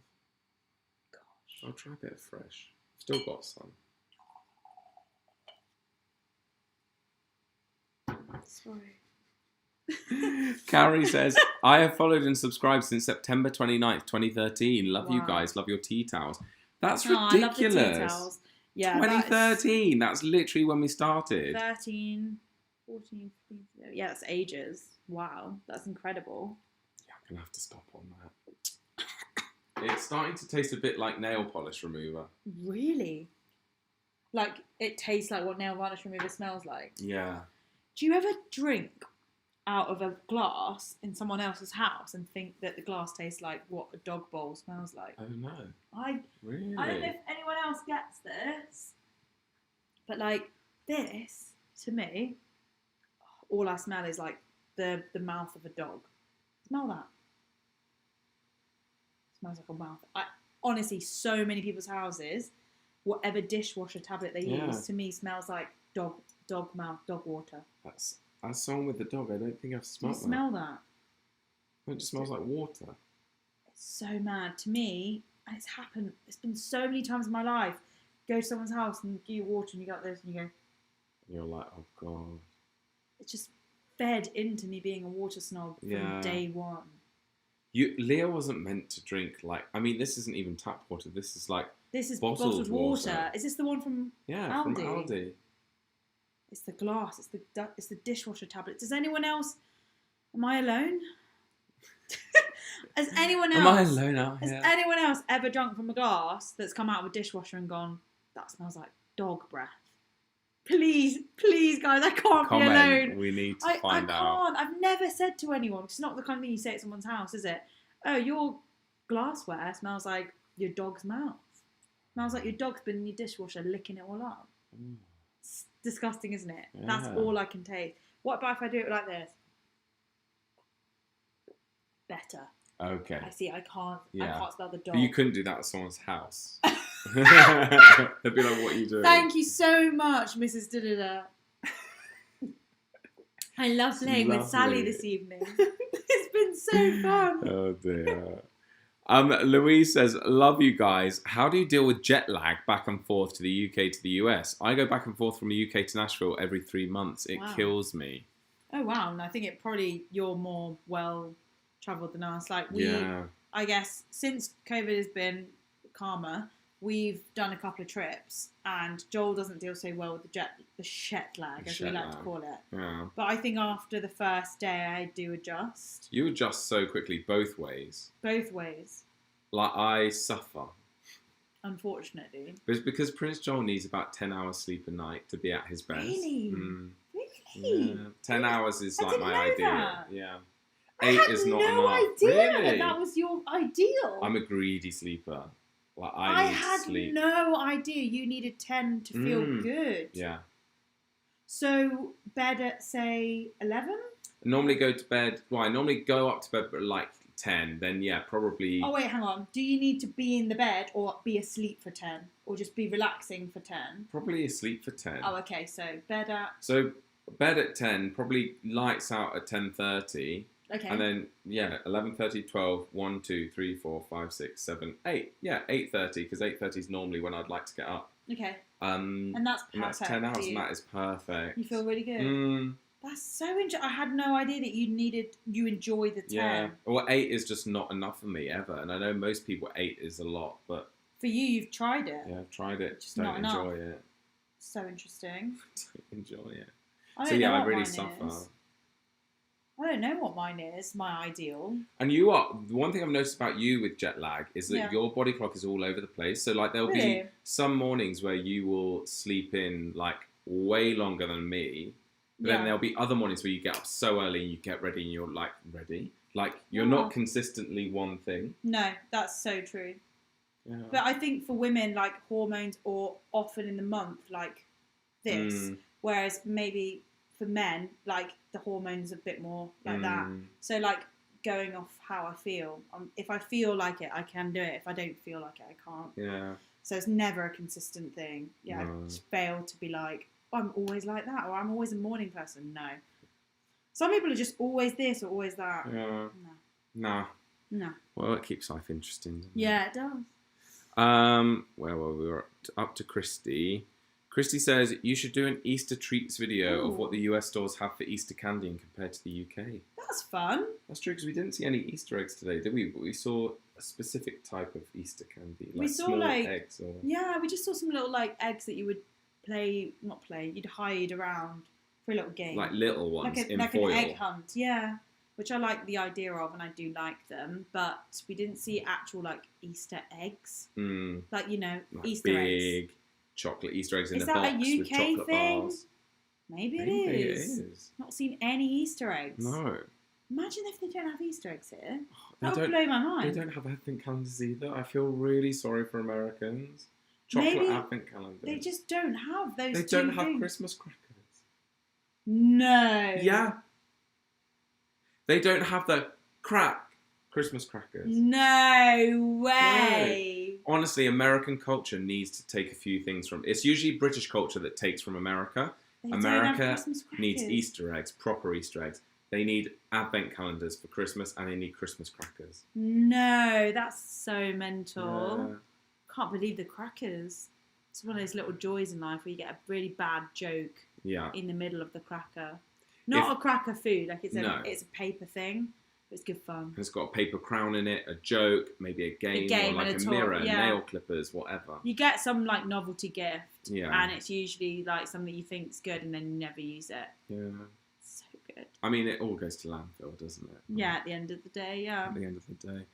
Gosh. I'll try a bit of fresh. Still got some. Sorry. Carrie says, I have followed and subscribed since September 29th, 2013. Love you guys. Love your tea towels. That's ridiculous. I love the tea towels. Yeah, 2013. That's literally when we started. 13, 14, 15. Yeah, that's ages. Wow. That's incredible. Yeah, I'm going to have to stop on that. It's starting to taste a bit like nail polish remover. Really? Like, it tastes like what nail varnish remover smells like? Yeah. Do you ever drink out of a glass in someone else's house and think that the glass tastes like what a dog bowl smells like? Oh no. Really? I don't know if anyone else gets this, but like this, to me, all I smell is like the mouth of a dog. Smell that. Smells like a mouth. Honestly, so many people's houses, whatever dishwasher tablet they use, to me smells like dog mouth, dog water. That's as someone with the dog, I don't think I've smelled that. Do you smell that? It just smells like water. It's so mad. To me, and it's happened, it's been so many times in my life, go to someone's house and give you water and you got this and you go... And you're like, oh God. It's just fed into me being a water snob from day one. Leah wasn't meant to drink, like... I mean, this isn't even tap water. This is like... This is bottled water. Is this the one from Aldi? From Aldi. It's the glass. It's the dishwasher tablet. Does anyone else? Am I alone? Has anyone else? Am I alone out here? Has anyone else ever drunk from a glass that's come out of a dishwasher and gone, that smells like dog breath? Please, guys, I can't be alone. We need to find out. I can't. I've never said to anyone. It's not the kind of thing you say at someone's house, is it? Oh, your glassware smells like your dog's mouth. Smells like your dog's been in your dishwasher licking it all up. Mm. It's disgusting, isn't it? Yeah. That's all I can taste. What about if I do it like this? Better. Okay. I see. I can't smell the dog. But you couldn't do that at someone's house. They'd be like, "What are you doing?" Thank you so much, Mrs. Da-da-da. I love playing with Sally this evening. It's been so fun. Oh dear. Louise says, love you guys. How do you deal with jet lag back and forth to the UK to the US? I go back and forth from the UK to Nashville every 3 months. It kills me. Oh, wow. And I think you're more well-travelled than us. Like, I guess, since COVID has been calmer, we've done a couple of trips, and Joel doesn't deal so well with the jet lag, as we like to call it. Yeah. But I think after the first day, I do adjust. You adjust so quickly, both ways. Both ways. Like, I suffer. Unfortunately. But it's because Prince Joel needs about 10 hours sleep a night to be at his best. Really? Mm. Really? Yeah. 10 hours is like my ideal. Yeah. 8 is not enough. I had no idea Really? that was your ideal. I'm a greedy sleeper. Like I need to sleep. No idea you needed 10 to feel good. Yeah. So bed at say 11? I normally go to bed. Well, I normally go up to bed at like 10. Then yeah, probably. Oh wait, hang on. Do you need to be in the bed or be asleep for 10, or just be relaxing for 10? Probably asleep for 10. Oh, okay. So bed at 10. Probably lights out at 10:30. Okay. And then, 11:30, 12, 1, 2, 3, 4, 5, 6, 7, 8. Yeah, 8:30, because 8:30 is normally when I'd like to get up. Okay. And that's perfect. And that's 10 hours, and that is perfect. You feel really good? That's so interesting. I had no idea that you enjoy the 10. Yeah. Well, 8 is just not enough for me, ever. And I know most people, 8 is a lot, but... For you, you've tried it. Yeah, I've tried it. Just don't not enjoy enough. it. So interesting. Don't enjoy it. I really suffer. I don't know what mine is, my ideal. And the one thing I've noticed about you with jet lag is that your body clock is all over the place. So like there'll be some mornings where you will sleep in like way longer than me. But then there'll be other mornings where you get up so early and you get ready and you're like ready. Like you're not consistently one thing. No, that's so true. Yeah. But I think for women, like hormones or often in the month like this, whereas maybe for men, like the hormones a bit more like that. So like going off how I feel. If I feel like it, I can do it. If I don't feel like it, I can't. Yeah. So it's never a consistent thing. Yeah, I just fail to be like, I'm always like that, or I'm always a morning person. No. Some people are just always this or always that. Yeah. No. Well, it keeps life interesting, doesn't it? Yeah, it does. Well, we were up to Christy. Christy says, you should do an Easter treats video of what the US stores have for Easter candy and compared to the UK. That's fun. That's true, because we didn't see any Easter eggs today, did we? But we saw a specific type of Easter candy. Like we saw small like eggs. Or... Yeah, we just saw some little like eggs that you would you'd hide around for a little game. Like little ones in foil. Like an egg hunt, yeah. Which I like the idea of, and I do like them. But we didn't see actual like Easter eggs. Like, like Easter eggs. Big chocolate Easter eggs in a Is box that a UK with chocolate thing? bars. Maybe it is. Not seen any Easter eggs. No. Imagine if they don't have Easter eggs here. Oh, That would blow my mind. They don't have advent calendars either. I feel really sorry for Americans. Chocolate advent calendars. They just don't have those. They don't have Christmas crackers. No. Yeah. They don't have the Christmas crackers. No way. No. Honestly, American culture needs to take a few things from... It's usually British culture that takes from America. America needs Easter eggs, proper Easter eggs. They need advent calendars for Christmas, and they need Christmas crackers. No, that's so mental. Yeah. Can't believe the crackers. It's one of those little joys in life where you get a really bad joke in the middle of the cracker. Not a cracker food, like it's a paper thing. It's good fun. It's got a paper crown in it, a joke, maybe a game or like a mirror, nail clippers, whatever. You get some like novelty gift, and it's usually like something you think's good, and then you never use it. Yeah, so good. I mean, it all goes to landfill, doesn't it? Yeah, at the end of the day, At the end of the day.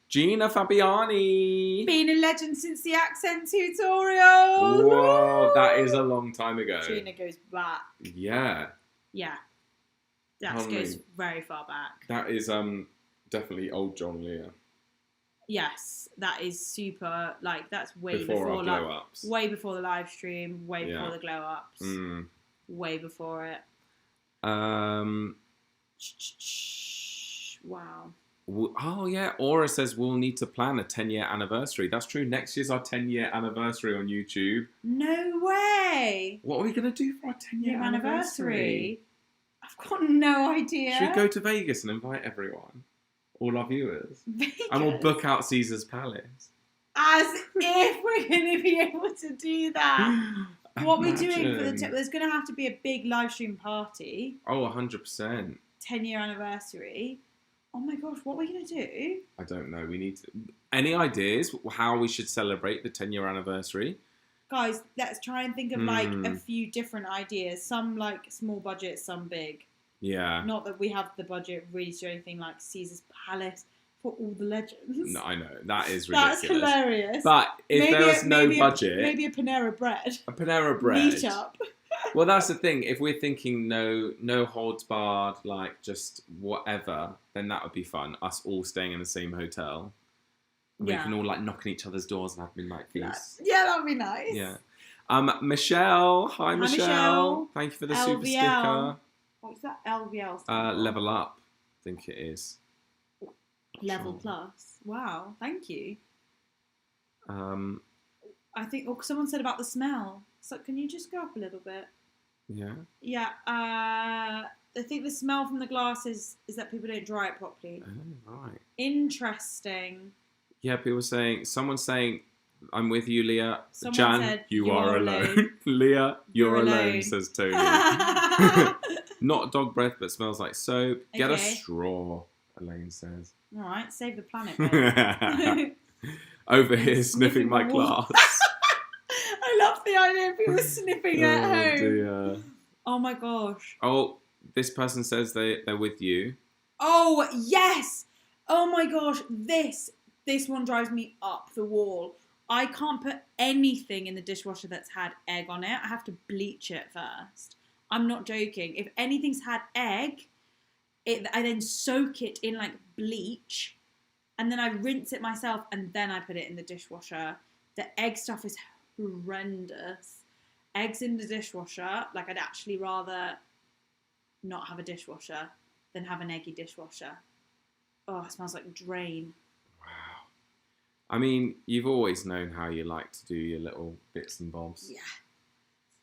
Gina Fabiani. Been a legend since the accent tutorial. Whoa, that is a long time ago. Gina goes back. Yeah. Yeah. That goes very far back. That is definitely old Joel Lia. Yes, that is super. Like that's way before our glow ups. Way before the live stream. Way before the glow ups. Way before it. Wow. Oh yeah, Aura says we'll need to plan a 10-year anniversary. That's true. Next year's our 10-year anniversary on YouTube. No way. What are we gonna do for our 10-year anniversary? I've got no idea. Should we go to Vegas and invite everyone? All our viewers. Vegas? And we'll book out Caesar's Palace. As if we're going to be able to do that. What are we doing for the... There's going to have to be a big live stream party. Oh, 100%. 10-year anniversary. Oh my gosh, what are we going to do? I don't know. We need to... Any ideas how we should celebrate the 10-year anniversary? Guys, let's try and think of like a few different ideas. Some like small budget, some big. Yeah. Not that we have the budget really to do anything like Caesar's Palace for all the legends. No, I know. That is ridiculous. That's hilarious. But if there was no budget... Maybe a Panera Bread. A Panera Bread. Meet up. Well, that's the thing. If we're thinking no holds barred, like just whatever, then that would be fun. Us all staying in the same hotel. And we can all like knock on each other's doors and have midnight feasts. Yeah, that'd be nice. Yeah. Michelle. Hi, Michelle. Thank you for the super sticker. What's that? LVL. Level up, I think it is. Level plus. Wow, thank you. I think someone said about the smell. So can you just go up a little bit? Yeah. Yeah. I think the smell from the glass is that people don't dry it properly. Oh, right. Interesting. Yeah, someone's saying, I'm with you, Leah. Someone Jan, said, you are alone. Leah, you're alone, says Tony. Not dog breath, but smells like soap. Get a straw, Elaine says. All right, save the planet, babe. Over here sniffing my glass. I love the idea of people sniffing at home. Dear. Oh my gosh. Oh, this person says they're with you. Oh, yes. Oh my gosh. This one drives me up the wall. I can't put anything in the dishwasher that's had egg on it. I have to bleach it first. I'm not joking. If anything's had egg, I then soak it in like bleach and then I rinse it myself and then I put it in the dishwasher. The egg stuff is horrendous. Eggs in the dishwasher, like I'd actually rather not have a dishwasher than have an eggy dishwasher. Oh, it smells like drain. Wow. I mean, you've always known how you like to do your little bits and bobs. Yeah.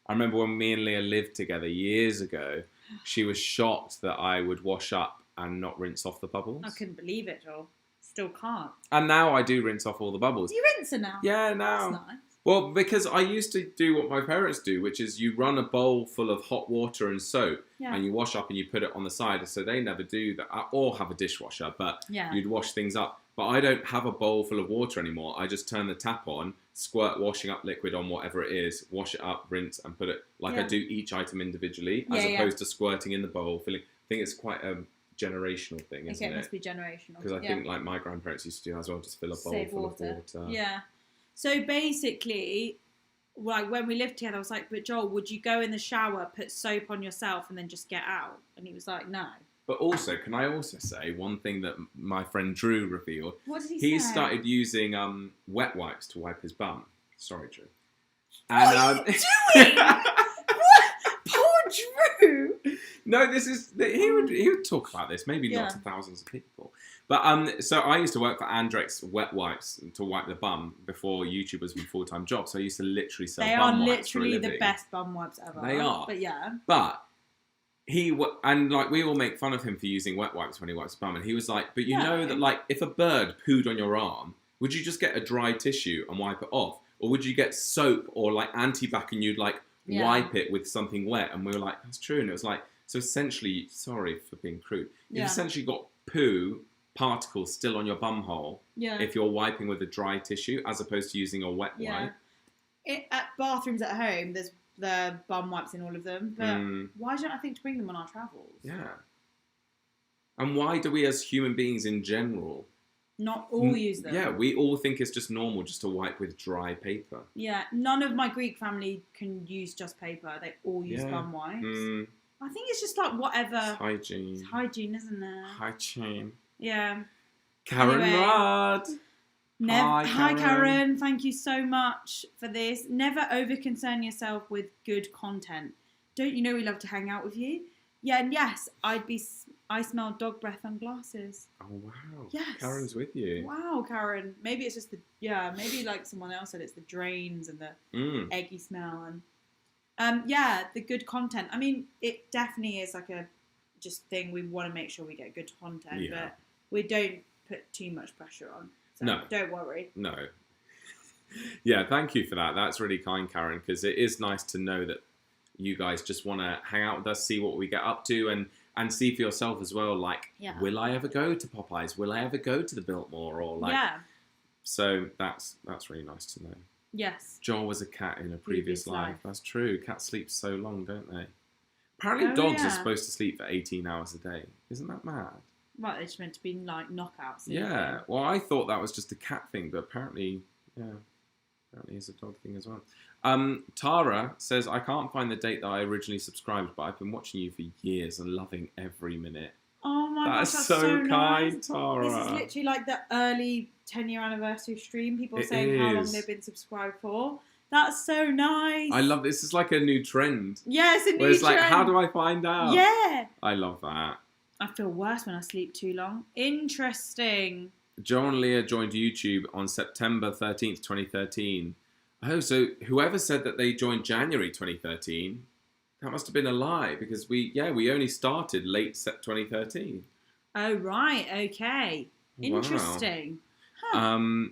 I remember when me and Leah lived together years ago, she was shocked that I would wash up and not rinse off the bubbles. I couldn't believe it, Joel. Still can't. And now I do rinse off all the bubbles. You rinse it now? Yeah, now. That's nice. Well, because I used to do what my parents do, which is you run a bowl full of hot water and soap and you wash up and you put it on the side. So they never do that. Or have a dishwasher, but you'd wash things up. But I don't have a bowl full of water anymore. I just turn the tap on, squirt washing up liquid on whatever it is, wash it up, rinse, and put it like I do each item individually, as opposed to squirting in the bowl, filling. I think it's quite a generational thing, isn't it? It must be generational. Because I think like my grandparents used to do as well, just fill a bowl full of water. Yeah. So basically, like when we lived together, I was like, but Joel, would you go in the shower, put soap on yourself, and then just get out? And he was like, no. But also, can I also say one thing that my friend Drew revealed? What did he say? He started using wet wipes to wipe his bum. Sorry, Drew. And, what are you doing? What? Poor Drew. No, this is he would talk about this, maybe not to thousands of people. But so I used to work for Andrex wet wipes to wipe the bum before YouTube was my full-time job. So I used to literally sell bum wipes for a living. They are literally the best bum wipes ever. They are. But yeah. But and like we all make fun of him for using wet wipes when he wipes his bum, and he was like, but you know that like if a bird pooed on your arm, would you just get a dry tissue and wipe it off? Or would you get soap or like antibac and you'd like wipe it with something wet? And we were like, that's true. And it was like, so essentially, sorry for being crude, you've essentially got poo particles still on your bum hole if you're wiping with a dry tissue as opposed to using a wet wipe. At bathrooms at home, there's the bum wipes in all of them. But why don't I think to bring them on our travels? Yeah. And why do we as human beings in general not all use them? Yeah, we all think it's just normal just to wipe with dry paper. Yeah, none of my Greek family can use just paper. They all use bum wipes. I think it's just like whatever. It's hygiene. It's hygiene, isn't it? Hygiene. Yeah. Karen Rudd. Hi, Karen. Thank you so much for this. Never over-concern yourself with good content. Don't you know we love to hang out with you? Yeah, and yes, I smell dog breath on glasses. Oh, wow. Yes. Karen's with you. Wow, Karen. Maybe it's just maybe like someone else said it's the drains and the eggy smell. And the good content. I mean, it definitely is like a just thing. We want to make sure we get good content, but we don't put too much pressure on. So no. Don't worry. No. Yeah, thank you for that. That's really kind, Karen, because it is nice to know that you guys just want to hang out with us, see what we get up to, and see for yourself as well, like, will I ever go to Popeyes? Will I ever go to the Biltmore? Or like, so that's really nice to know. Yes. Joel was a cat in a previous life. That's true. Cats sleep so long, don't they? Apparently dogs are supposed to sleep for 18 hours a day. Isn't that mad? Right, they're just meant to be like knockouts. Yeah. Well, I thought that was just a cat thing, but apparently, Apparently it's a dog thing as well. Tara says, I can't find the date that I originally subscribed, but I've been watching you for years and loving every minute. Oh my gosh, that's so kind, nice. Tara. This is literally like the early 10-year anniversary stream. People saying how long they've been subscribed for. That's so nice. I love this. Is like a new trend. Yeah, it's a new trend. It's like, how do I find out? Yeah. I love that. I feel worse when I sleep too long. Interesting. Joel Lia joined YouTube on September 13th, 2013. Oh, so whoever said that they joined January 2013, that must have been a lie because we only started late 2013. Oh, right. Okay. Interesting. Wow. Huh.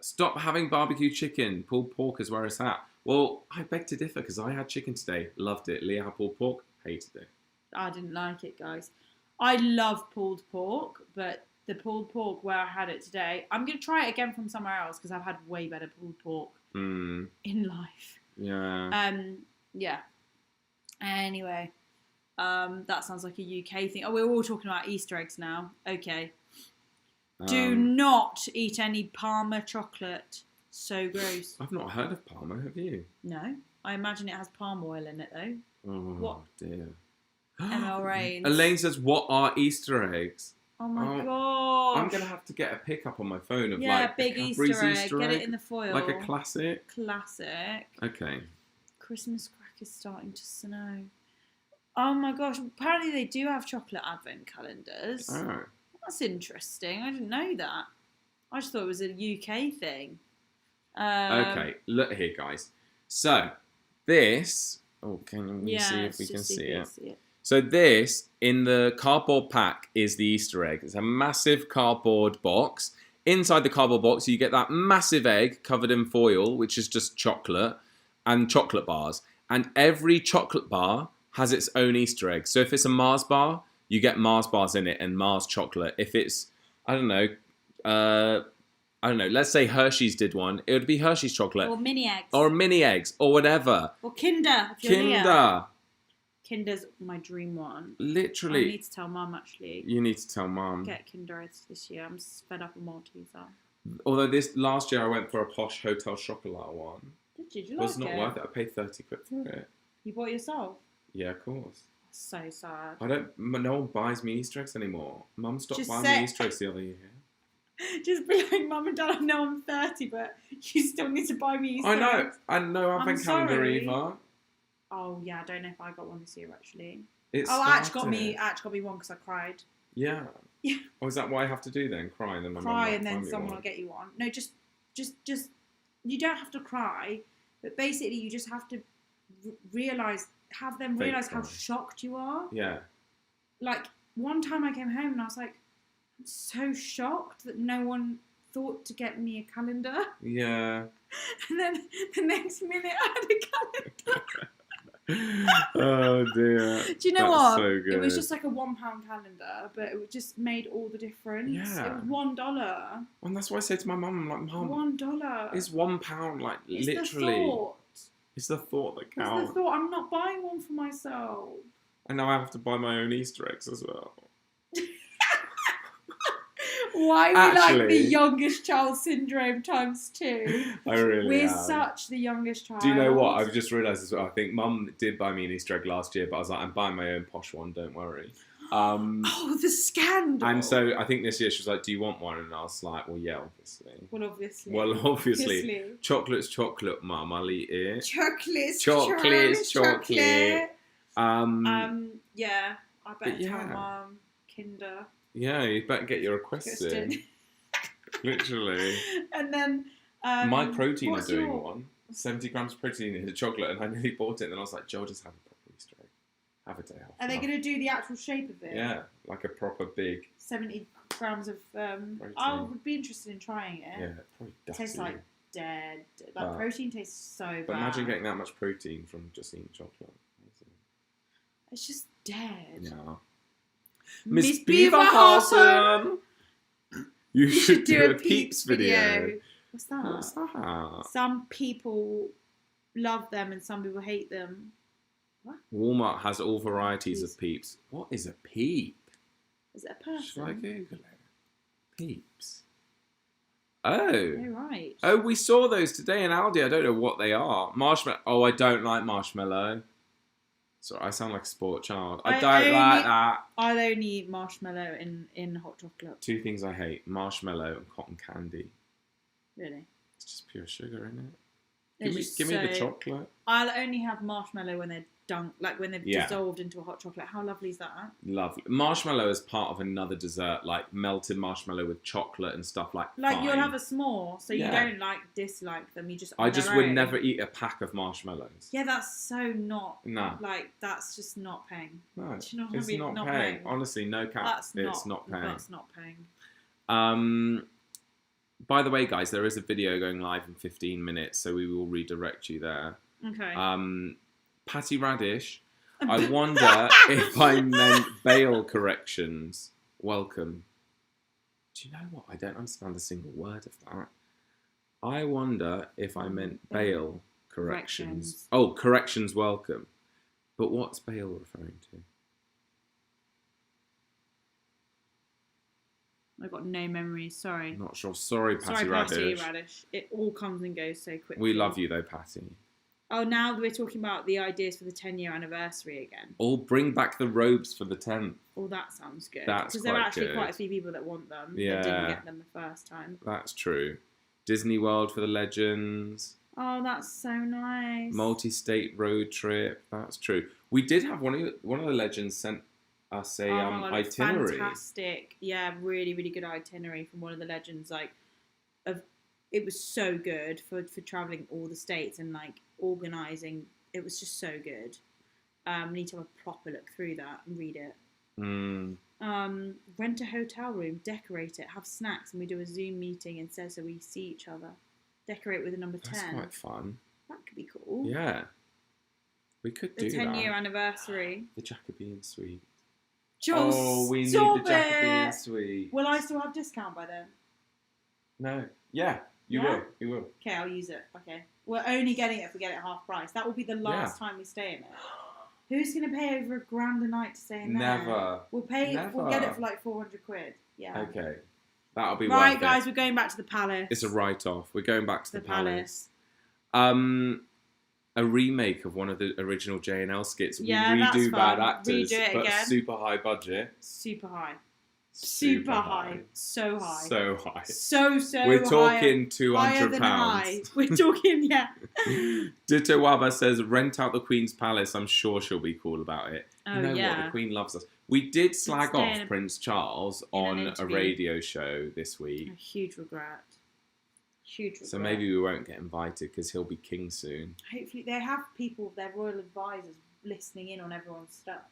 Stop having barbecue chicken. Pulled pork is where it's at. Well, I beg to differ because I had chicken today. Loved it. Leah had pulled pork. Hated it. I didn't like it, guys. I love pulled pork, but the pulled pork where I had it today, I'm going to try it again from somewhere else because I've had way better pulled pork in life. Yeah. Yeah. Anyway, that sounds like a UK thing. Oh, we're all talking about Easter eggs now. Okay. Do not eat any Parma chocolate. So gross. I've not heard of Parma, have you? No. I imagine it has palm oil in it, though. Oh, what? Dear. ML Rains. Elaine says, what are Easter eggs? Oh, my God. I'm going to have to get a pickup on my phone of big Easter egg. Get it in the foil. Like a classic? Classic. Okay. Christmas crackers starting to snow. Oh, my gosh. Apparently they do have chocolate advent calendars. Oh. That's interesting. I didn't know that. I just thought it was a UK thing. Okay, look here, guys. So, this... Oh, can we see if we can see it? So this, in the cardboard pack, is the Easter egg. It's a massive cardboard box. Inside the cardboard box, you get that massive egg covered in foil, which is just chocolate, and chocolate bars. And every chocolate bar has its own Easter egg. So if it's a Mars bar, you get Mars bars in it and Mars chocolate. If it's, I don't know, let's say Hershey's did one, it would be Hershey's chocolate. Or mini eggs. Or mini eggs, or whatever. Or Kinder. Kinder. Kinder's my dream one. Literally. I need to tell Mum, actually. You need to tell Mum. Get Kinder this year. I'm fed up with Malteser. Although last year I went for a posh Hotel Chocolat one. Did you? Did you like it? It was not it? worth it. I paid 30 quid for it. You bought it yourself? Yeah, of course. So sad. No one buys me Easter eggs anymore. Mum stopped buying me Easter eggs the other year. Just be like, Mum and Dad, I know I'm 30, but you still need to buy me Easter eggs. I know. I know Advent calendar either. Oh, yeah, I don't know if I got one this year, actually. Ash got me one because I cried. Yeah. Yeah. Oh, is that what I have to do then? Cry and then my mum cry and then someone will get you one. No, just you don't have to cry, but basically you just have to have them realise how shocked you are. Yeah. Like, one time I came home and I was like, I'm so shocked that no one thought to get me a calendar. Yeah. And then the next minute I had a calendar. Oh dear. Do you know what? So good. It was just like a £1 calendar, but it just made all the difference. Yeah. It was $1. And that's why I said to my mum, I'm like, Mum, $1. It's £1, like it's literally. The thought. It's the thought that counts. It's the thought. I'm not buying one for myself. And now I have to buy my own Easter eggs as well. Why are we like the youngest child syndrome times 2? I really We're am. Such the youngest child. Do you know what? I've just realised as well. I think Mum did buy me an Easter egg last year, but I was like, I'm buying my own posh one, don't worry. Oh, the scandal. And so I think this year she was like, do you want one? And I was like, well, yeah, obviously. Well, obviously. Chocolate's chocolate, Mum. I'll eat it. Chocolate's chocolate. Yeah, I better tell Mum. Kinder. Yeah, you better get your requests in. Literally. And then... My protein are doing one. 70 grams protein in the chocolate, and I nearly bought it, and then I was like, Joel, just have a proper Easter egg. Have a day off. Are they going to do the actual shape of it? Yeah, like a proper big... 70 grams of... I would be interested in trying it. Yeah, probably dusty. It tastes like dead. Like, protein tastes so bad. But imagine getting that much protein from just eating chocolate. It's just dead. Yeah. Miss Beaverhausen! You should do a Peeps video. What's that? Some people love them and some people hate them. What? Walmart has all varieties of Peeps. What is a Peep? Is it a person? Should I Google it? Peeps. Oh. Oh, right. Oh, we saw those today in Aldi. I don't know what they are. Marshmallow. Oh, I don't like marshmallow. Sorry, I sound like a sport child. I don't like that. I'll only eat marshmallow in hot chocolate. 2 things I hate: marshmallow and cotton candy. Really? It's just pure sugar, isn't it? Give me the chocolate. I'll only have marshmallow when they're dunked, when they've dissolved into a hot chocolate. How lovely is that? Lovely. Marshmallow is part of another dessert, like melted marshmallow with chocolate and stuff Like fine. You'll have a s'more, so you don't dislike them. You just. I just would never eat a pack of marshmallows. Yeah, that's so not. No. that's just not paying. No, it's not not paying. Honestly, no cap. It's not paying. That's not paying. By the way, guys, there is a video going live in 15 minutes, so we will redirect you there. Okay. Patty Radish, I wonder if I meant bail corrections. Welcome. Do you know what? I don't understand a single word of that. I wonder if I meant bail corrections. Oh, corrections welcome. But what's bail referring to? I've got no memory, sorry. Not sure. Sorry, Patty Radish. It all comes and goes so quickly. We love you though, Patty. Oh, now we're talking about the ideas for the 10-year anniversary again. Or bring back the robes for the 10th. Oh, that sounds good. That's because there are actually quite a few people that want them. Yeah. That didn't get them the first time. That's true. Disney World for the legends. Oh, that's so nice. Multi-state road trip. That's true. We did have one of the legends sent us a itinerary. Fantastic. Yeah, really, really good itinerary from one of the legends. It was so good for traveling all the states and organising. It was just so good. We need to have a proper look through that and read it. Rent a hotel room, decorate it, have snacks, and we do a Zoom meeting instead so we see each other. Decorate with a number 10. That's quite fun. That could be cool. Yeah. We could do that. The 10-year anniversary. The Jacobean Suite. Joel, we need the Jacobean Suite. Will I still have discount by then? No. Yeah, you will. You will. Okay, I'll use it. Okay. We're only getting it if we get it half price. That will be the last time we stay in it. Who's going to pay over $1,000 a night to stay in there? Never. We'll get it for 400 quid. Yeah. Okay. That'll be right, worth guys, it. we're going back to the palace. It's a write-off. We're going back to the palace. A remake of one of the original J&L skits. Yeah, we redo that's bad actors, redo it but again. super high budget. Super high. Super high. So high. So high. So We're talking higher £200. high. We're talking, yeah. Ditto Waba says, rent out the Queen's Palace. I'm sure she'll be cool about it. Oh, you know yeah. what? The Queen loves us. We did slag stay off Prince Charles on a radio show this week. A huge regret. Huge regret. So maybe we won't get invited because he'll be king soon. Hopefully they have people, their royal advisors, listening in on everyone's stuff.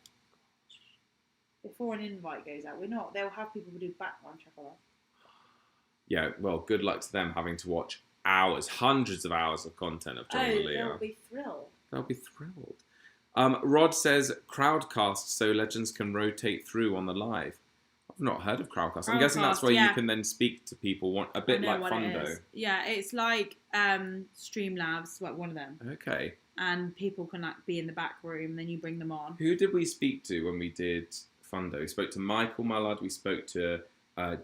Before an invite goes out, they'll have people who do background check on us. Yeah, well, good luck to them having to watch hundreds of hours of content of Joel Lia. They'll be thrilled. They'll be thrilled. Rod says, crowdcast so legends can rotate through on the live. I've not heard of crowdcast. I'm guessing that's where you can then speak to people, a bit like Fundo. Yeah, it's like Streamlabs, like one of them. Okay. And people can be in the back room, and then you bring them on. Who did we speak to when we did Fundo? We spoke to Michael Mullard. We spoke to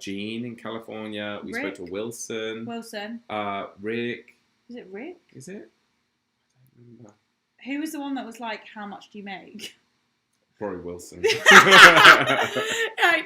Jean in California. We spoke to Wilson. Rick. Is it Rick? Is it? I don't remember. Who was the one that was like, how much do you make? Probably Wilson.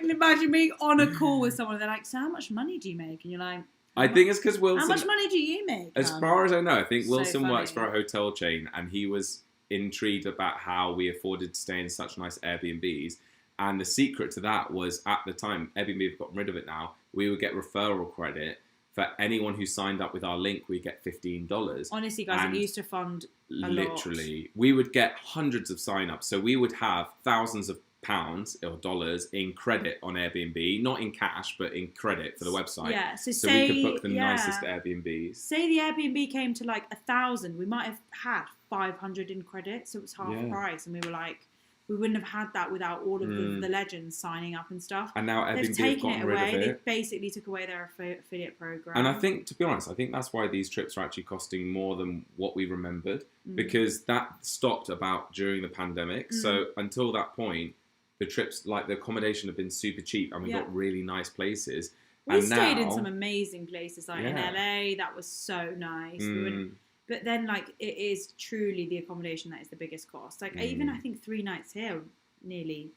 Imagine being on a call with someone and they're like, so how much money do you make? And you're like, I think it's because Wilson... How much money do you make? As far as I know, I think Wilson works for a hotel chain and he was intrigued about how we afforded to stay in such nice Airbnbs. And the secret to that was, at the time, Airbnb have gotten rid of it now, we would get referral credit. For anyone who signed up with our link, we get $15. Honestly, guys, it used to fund a literally, lot. We would get hundreds of sign-ups. So we would have thousands of pounds or dollars in credit on Airbnb. Not in cash, but in credit for the website. Yeah, so we could book the nicest Airbnbs. Say the Airbnb came to 1,000. We might have had 500 in credit. So it was half price. And we were like... We wouldn't have had that without all of the legends signing up and stuff. And now Airbnb they've taken have gotten it away. rid of it. They basically took away their affiliate program. And I think, to be honest, I think that's why these trips are actually costing more than what we remembered. Because that stopped about during the pandemic. So until that point, the trips, the accommodation had been super cheap and we got really nice places. We stayed in some amazing places, like in LA. That was so nice. But then, like, it is truly the accommodation that is the biggest cost. Like, even I think 3 nights here, nearly,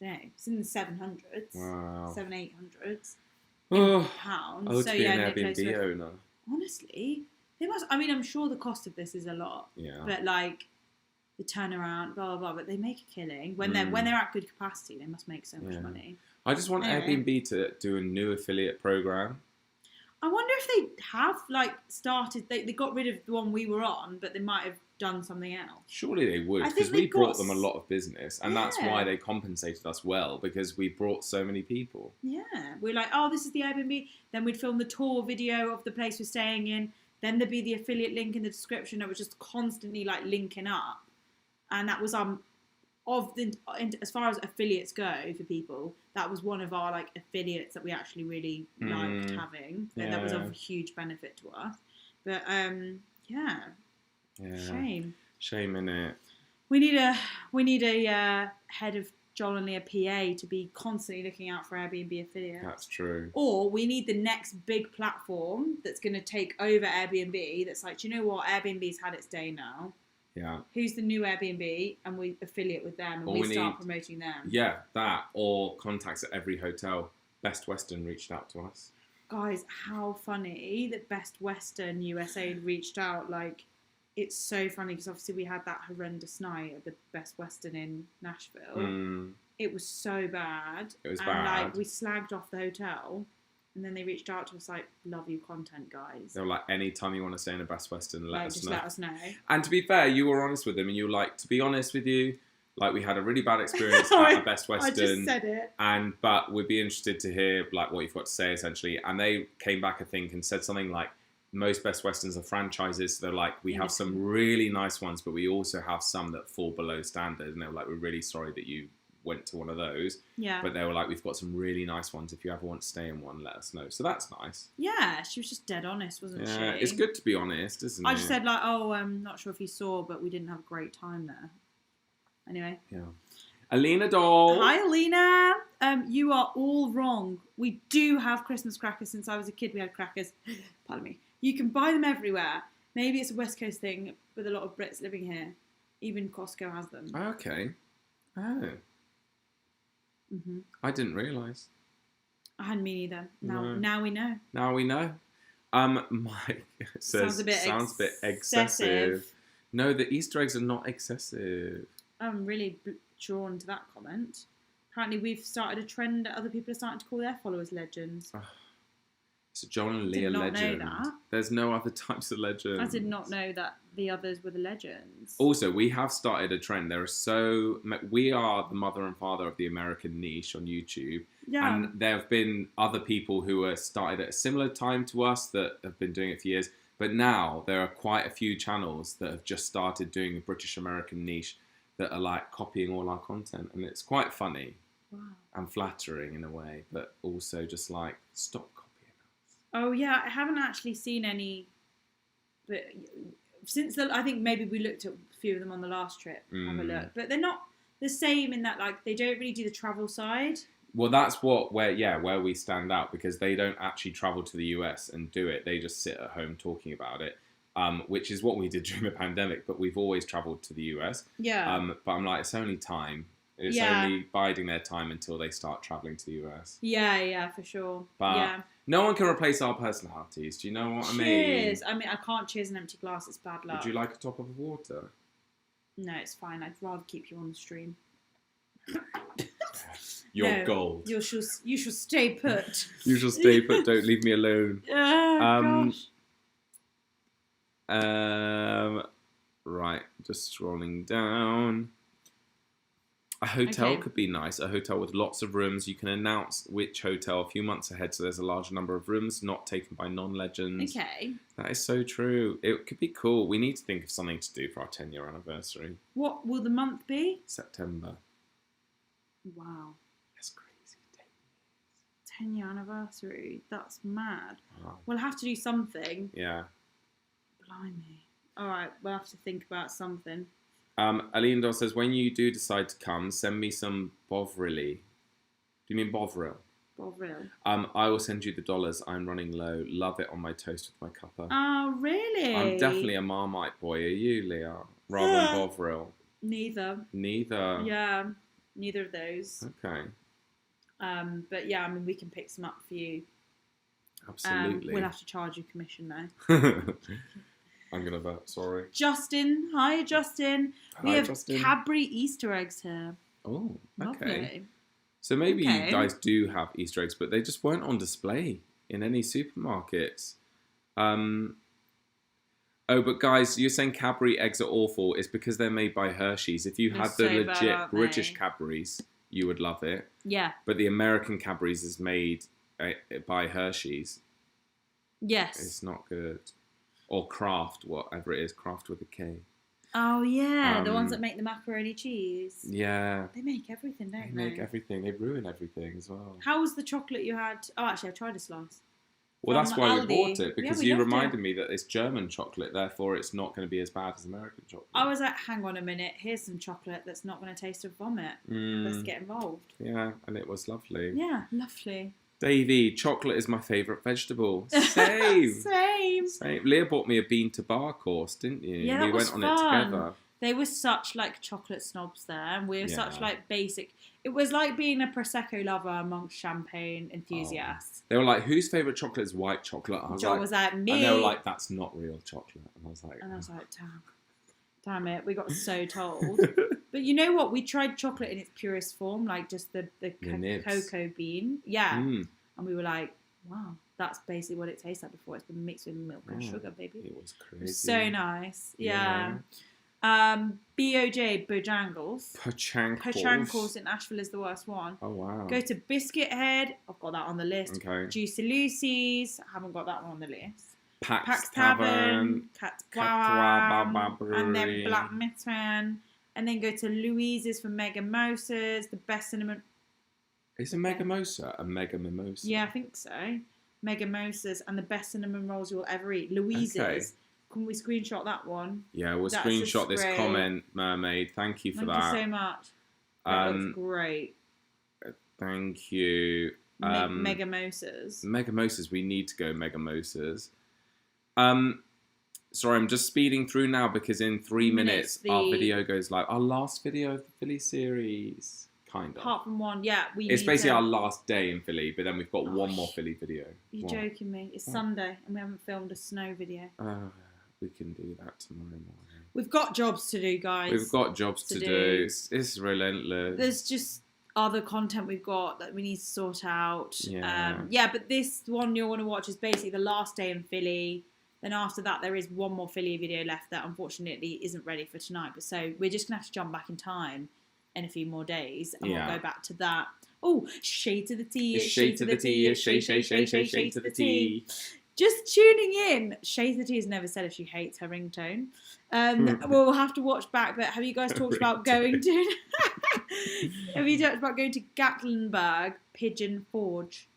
I don't know, it's in the 700s. Wow. 700-800s pounds. I would be an Airbnb owner. Honestly, they must. I mean, I'm sure the cost of this is a lot. Yeah. But like the turnaround, blah blah blah. But they make a killing when they're at good capacity. They must make so much money. I just want Airbnb to do a new affiliate program. I wonder if they have like started. They got rid of the one we were on, but they might have done something else. Surely they would, because we brought them a lot of business, and that's why they compensated us well, because we brought so many people. Yeah, we're like, oh, this is the Airbnb. Then we'd film the tour video of the place we're staying in. Then there'd be the affiliate link in the description. It was just constantly like linking up, and that was as far as affiliates go for people, that was one of our like affiliates that we actually really liked having. That was of a huge benefit to us. But shame innit? We need a head of Joel Lia PA to be constantly looking out for Airbnb affiliates. That's true. Or we need the next big platform that's going to take over Airbnb. That's like, do you know what? Airbnb's had its day now. Yeah. Who's the new Airbnb? And we affiliate with them, and we start promoting them. Yeah, that, or contacts at every hotel. Best Western reached out to us. Guys, how funny that Best Western USA reached out. Like, it's so funny because obviously we had that horrendous night at the Best Western in Nashville. It was so bad. It was bad. Like, we slagged off the hotel. And then they reached out to us like, love your content, guys. They were like, anytime you want to stay in a Best Western, let us know. And to be fair, you were honest with them, and you were like, to be honest with you, like, we had a really bad experience at a Best Western. I just said it. But we'd be interested to hear like what you've got to say, essentially. And they came back, I think, and said something like, most Best Westerns are franchises. So they're like, we have some really nice ones, but we also have some that fall below standard. And they were like, we're really sorry that you went to one of those. Yeah. But they were like, we've got some really nice ones. If you ever want to stay in one, let us know. So that's nice. Yeah, she was just dead honest, wasn't she? Yeah, it's good to be honest, isn't it? I just said like, oh, I'm not sure if you saw, but we didn't have a great time there. Anyway. Yeah. Alina Doll. Hi, Alina. You are all wrong. We do have Christmas crackers. Since I was a kid, we had crackers. Pardon me. You can buy them everywhere. Maybe it's a West Coast thing with a lot of Brits living here. Even Costco has them. Okay. Oh. Mm-hmm. I didn't realise. I hadn't me either. Now we know. Now we know. Mike says sounds a bit excessive. No, the Easter eggs are not excessive. I'm really drawn to that comment. Apparently, we've started a trend that other people are starting to call their followers legends. It's a Joel Lia legend. Know that. There's no other types of legends. I did not know that the others were the legends. Also, we have started a trend. We are the mother and father of the American niche on YouTube. Yeah. And there have been other people who are started at a similar time to us that have been doing it for years. But now there are quite a few channels that have just started doing the British American niche that are like copying all our content. And it's quite funny. Wow. And flattering in a way, but also just like, stop copying. Oh yeah, I haven't actually seen any, but I think maybe we looked at a few of them on the last trip. Have a look, but they're not the same in that like they don't really do the travel side. Well, that's where we stand out, because they don't actually travel to the US and do it. They just sit at home talking about it, which is what we did during the pandemic. But we've always travelled to the US. Yeah. But I'm like, it's only time. It's only biding their time until they start travelling to the US. Yeah, for sure. But no one can replace our personalities. Do you know what I mean? Cheers. I mean, I can't cheers an empty glass. It's bad luck. Would you like a top of water? No, it's fine. I'd rather keep you on the stream. You're gold. You shall stay put. You shall stay put. Don't leave me alone. Oh, gosh. Right, just scrolling down. A hotel could be nice. A hotel with lots of rooms. You can announce which hotel a few months ahead, so there's a large number of rooms not taken by non-legends. Okay. That is so true. It could be cool. We need to think of something to do for our 10-year anniversary. What will the month be? September. Wow. That's crazy. 10-year anniversary. That's mad. Wow. We'll have to do something. Yeah. Blimey. All right, we'll have to think about something. Alindor says, when you do decide to come, send me some Bovril. Do you mean Bovril? Bovril. I will send you the dollars. I'm running low. Love it on my toast with my cuppa. Oh, really? I'm definitely a Marmite boy. Are you, Leah? Rather than Bovril? Neither. Neither. Yeah, neither of those. Okay. But yeah, I mean, we can pick some up for you. Absolutely. We'll have to charge you commission though. I'm gonna vote. Sorry. Justin, hi Justin. We have Justin. Cadbury Easter eggs here. Oh, okay. Lovely. So maybe you guys do have Easter eggs, but they just weren't on display in any supermarkets. Oh, but guys, you're saying Cadbury eggs are awful. It's because they're made by Hershey's. If you had the legit British Cadbury's, you would love it. Yeah. But the American Cadbury's is made by Hershey's. Yes. It's not good. Or Kraft, whatever it is. Kraft with a K. Oh, yeah. The ones that make the macaroni cheese. Yeah. They make everything, don't they? They make everything. They ruin everything as well. How was the chocolate you had? Oh, actually, I tried a slice. Well, that's why Aldi. we bought it, because you reminded me that it's German chocolate, therefore it's not going to be as bad as American chocolate. I was like, hang on a minute, here's some chocolate that's not going to taste of vomit. Let's get involved. Yeah, and it was lovely. Yeah, lovely. Davey, chocolate is my favourite vegetable. Same. Same. Leah bought me a bean to bar course, didn't you? Yeah, we went on it together. They were such like chocolate snobs there, and we were such like basic. It was like being a Prosecco lover amongst champagne enthusiasts. They were like, whose favourite chocolate is white chocolate? John was like, me. And they were like, that's not real chocolate. And I was like, damn it, we got so told. But you know what? We tried chocolate in its purest form, like just the cocoa bean. Yeah. And we were like, wow, that's basically what it tastes like before it's been mixed with milk and sugar, baby. It was crazy. So nice. Yeah. BOJ, Bojangles. Pochankles in Asheville is the worst one. Oh, wow. Go to Biscuit Head. I've got that on the list. Okay. Juicy Lucy's. I haven't got that one on the list. Pax Tavern. Cat and then Black Mitten. And then go to Louise's for Mega Mimosas. The best cinnamon. Is a Mega Mimosa a Mega Mimosa? Yeah, I think so. Mega Mimosas and the best cinnamon rolls you'll ever eat. Louise's. Okay. Can we screenshot that one? Yeah, we'll screenshot this comment, Mermaid. Thank you for that. Thank you so much. That looks great. Thank you. Mega Mimosas. Mega Mimosas. We need to go Mega Mimosas. Sorry, I'm just speeding through now because in 3 minutes our video goes live. Our last video of the Philly series. Kind of. Apart from one, yeah. It's basically our last day in Philly, but then we've got one more Philly video. You're joking me. It's Sunday and we haven't filmed a snow video. We can do that tomorrow morning. We've got jobs to do, guys. We've got jobs to do. It's relentless. There's just other content we've got that we need to sort out. Yeah. But this one you'll want to watch is basically the last day in Philly. Then after that, there is one more Philly video left that unfortunately isn't ready for tonight. But so we're just going to have to jump back in time in a few more days. And we'll go back to that. Oh, shade to the tea. Shade to the tea. Shade to the tea. Just tuning in. Shade to the tea has never said if she hates her ringtone. We'll have to watch back. But have you guys talked about going to... have you talked about going to Gatlinburg Pigeon Forge?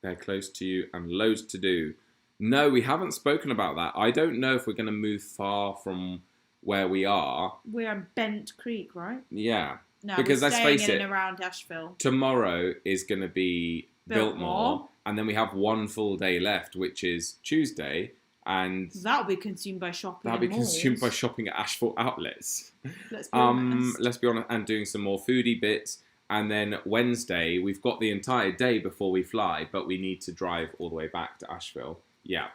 They're close to you and loads to do. No, we haven't spoken about that. I don't know if we're going to move far from where we are. We're in Bent Creek, right? Yeah. No, because we're let's staying face in it, and around Asheville. Tomorrow is going to be Biltmore. And then we have one full day left, which is Tuesday. And that'll be consumed by shopping. That'll be consumed by shopping at Asheville outlets. Let's be honest. Let's be honest. And doing some more foodie bits. And then Wednesday, we've got the entire day before we fly, but we need to drive all the way back to Asheville. Yeah.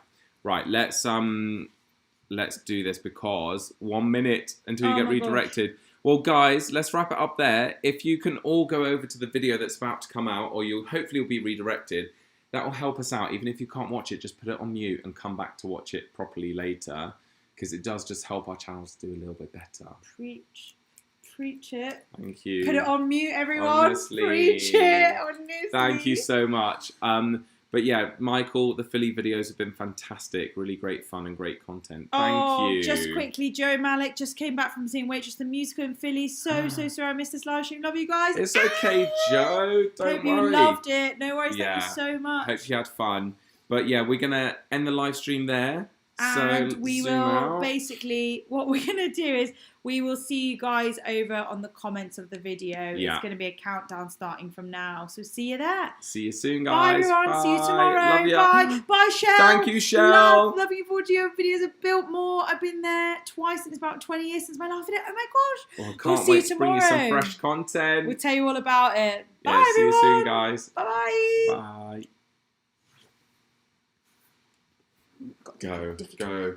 Right, let's do this because 1 minute until you get redirected. Gosh. Well, guys, let's wrap it up there. If you can all go over to the video that's about to come out, or you'll hopefully be redirected, that will help us out. Even if you can't watch it, just put it on mute and come back to watch it properly later, because it does just help our channels do a little bit better. Preach it. Thank you. Put it on mute, everyone. Honestly. Preach it. Honestly. Thank you so much. But yeah, Michael, the Philly videos have been fantastic. Really great fun and great content. Thank you. Just quickly, Joe Malik just came back from seeing Waitress the Musical in Philly. So sorry I missed this live stream. Love you guys. It's okay, Joe. Don't worry. Hope you loved it. No worries. Thank you so much. Hope you had fun. But yeah, we're going to end the live stream there. And So, we zoom will out. basically, what we're going to do is we will see you guys over on the comments of the video. Yeah. It's going to be a countdown starting from now. So see you there. See you soon, Bye, guys. everyone. Bye. See you tomorrow. Love ya. Bye. Bye, Shell. Thank you, Shell. Looking forward to your videos of Biltmore. I've been there twice in about 20 years since my last video. Oh, my gosh. Well, I We'll can't see wait you to bring you some tomorrow. fresh content. We'll tell you all about it. Bye, Yeah, see everyone. you soon, guys. Bye-bye. Bye. Go.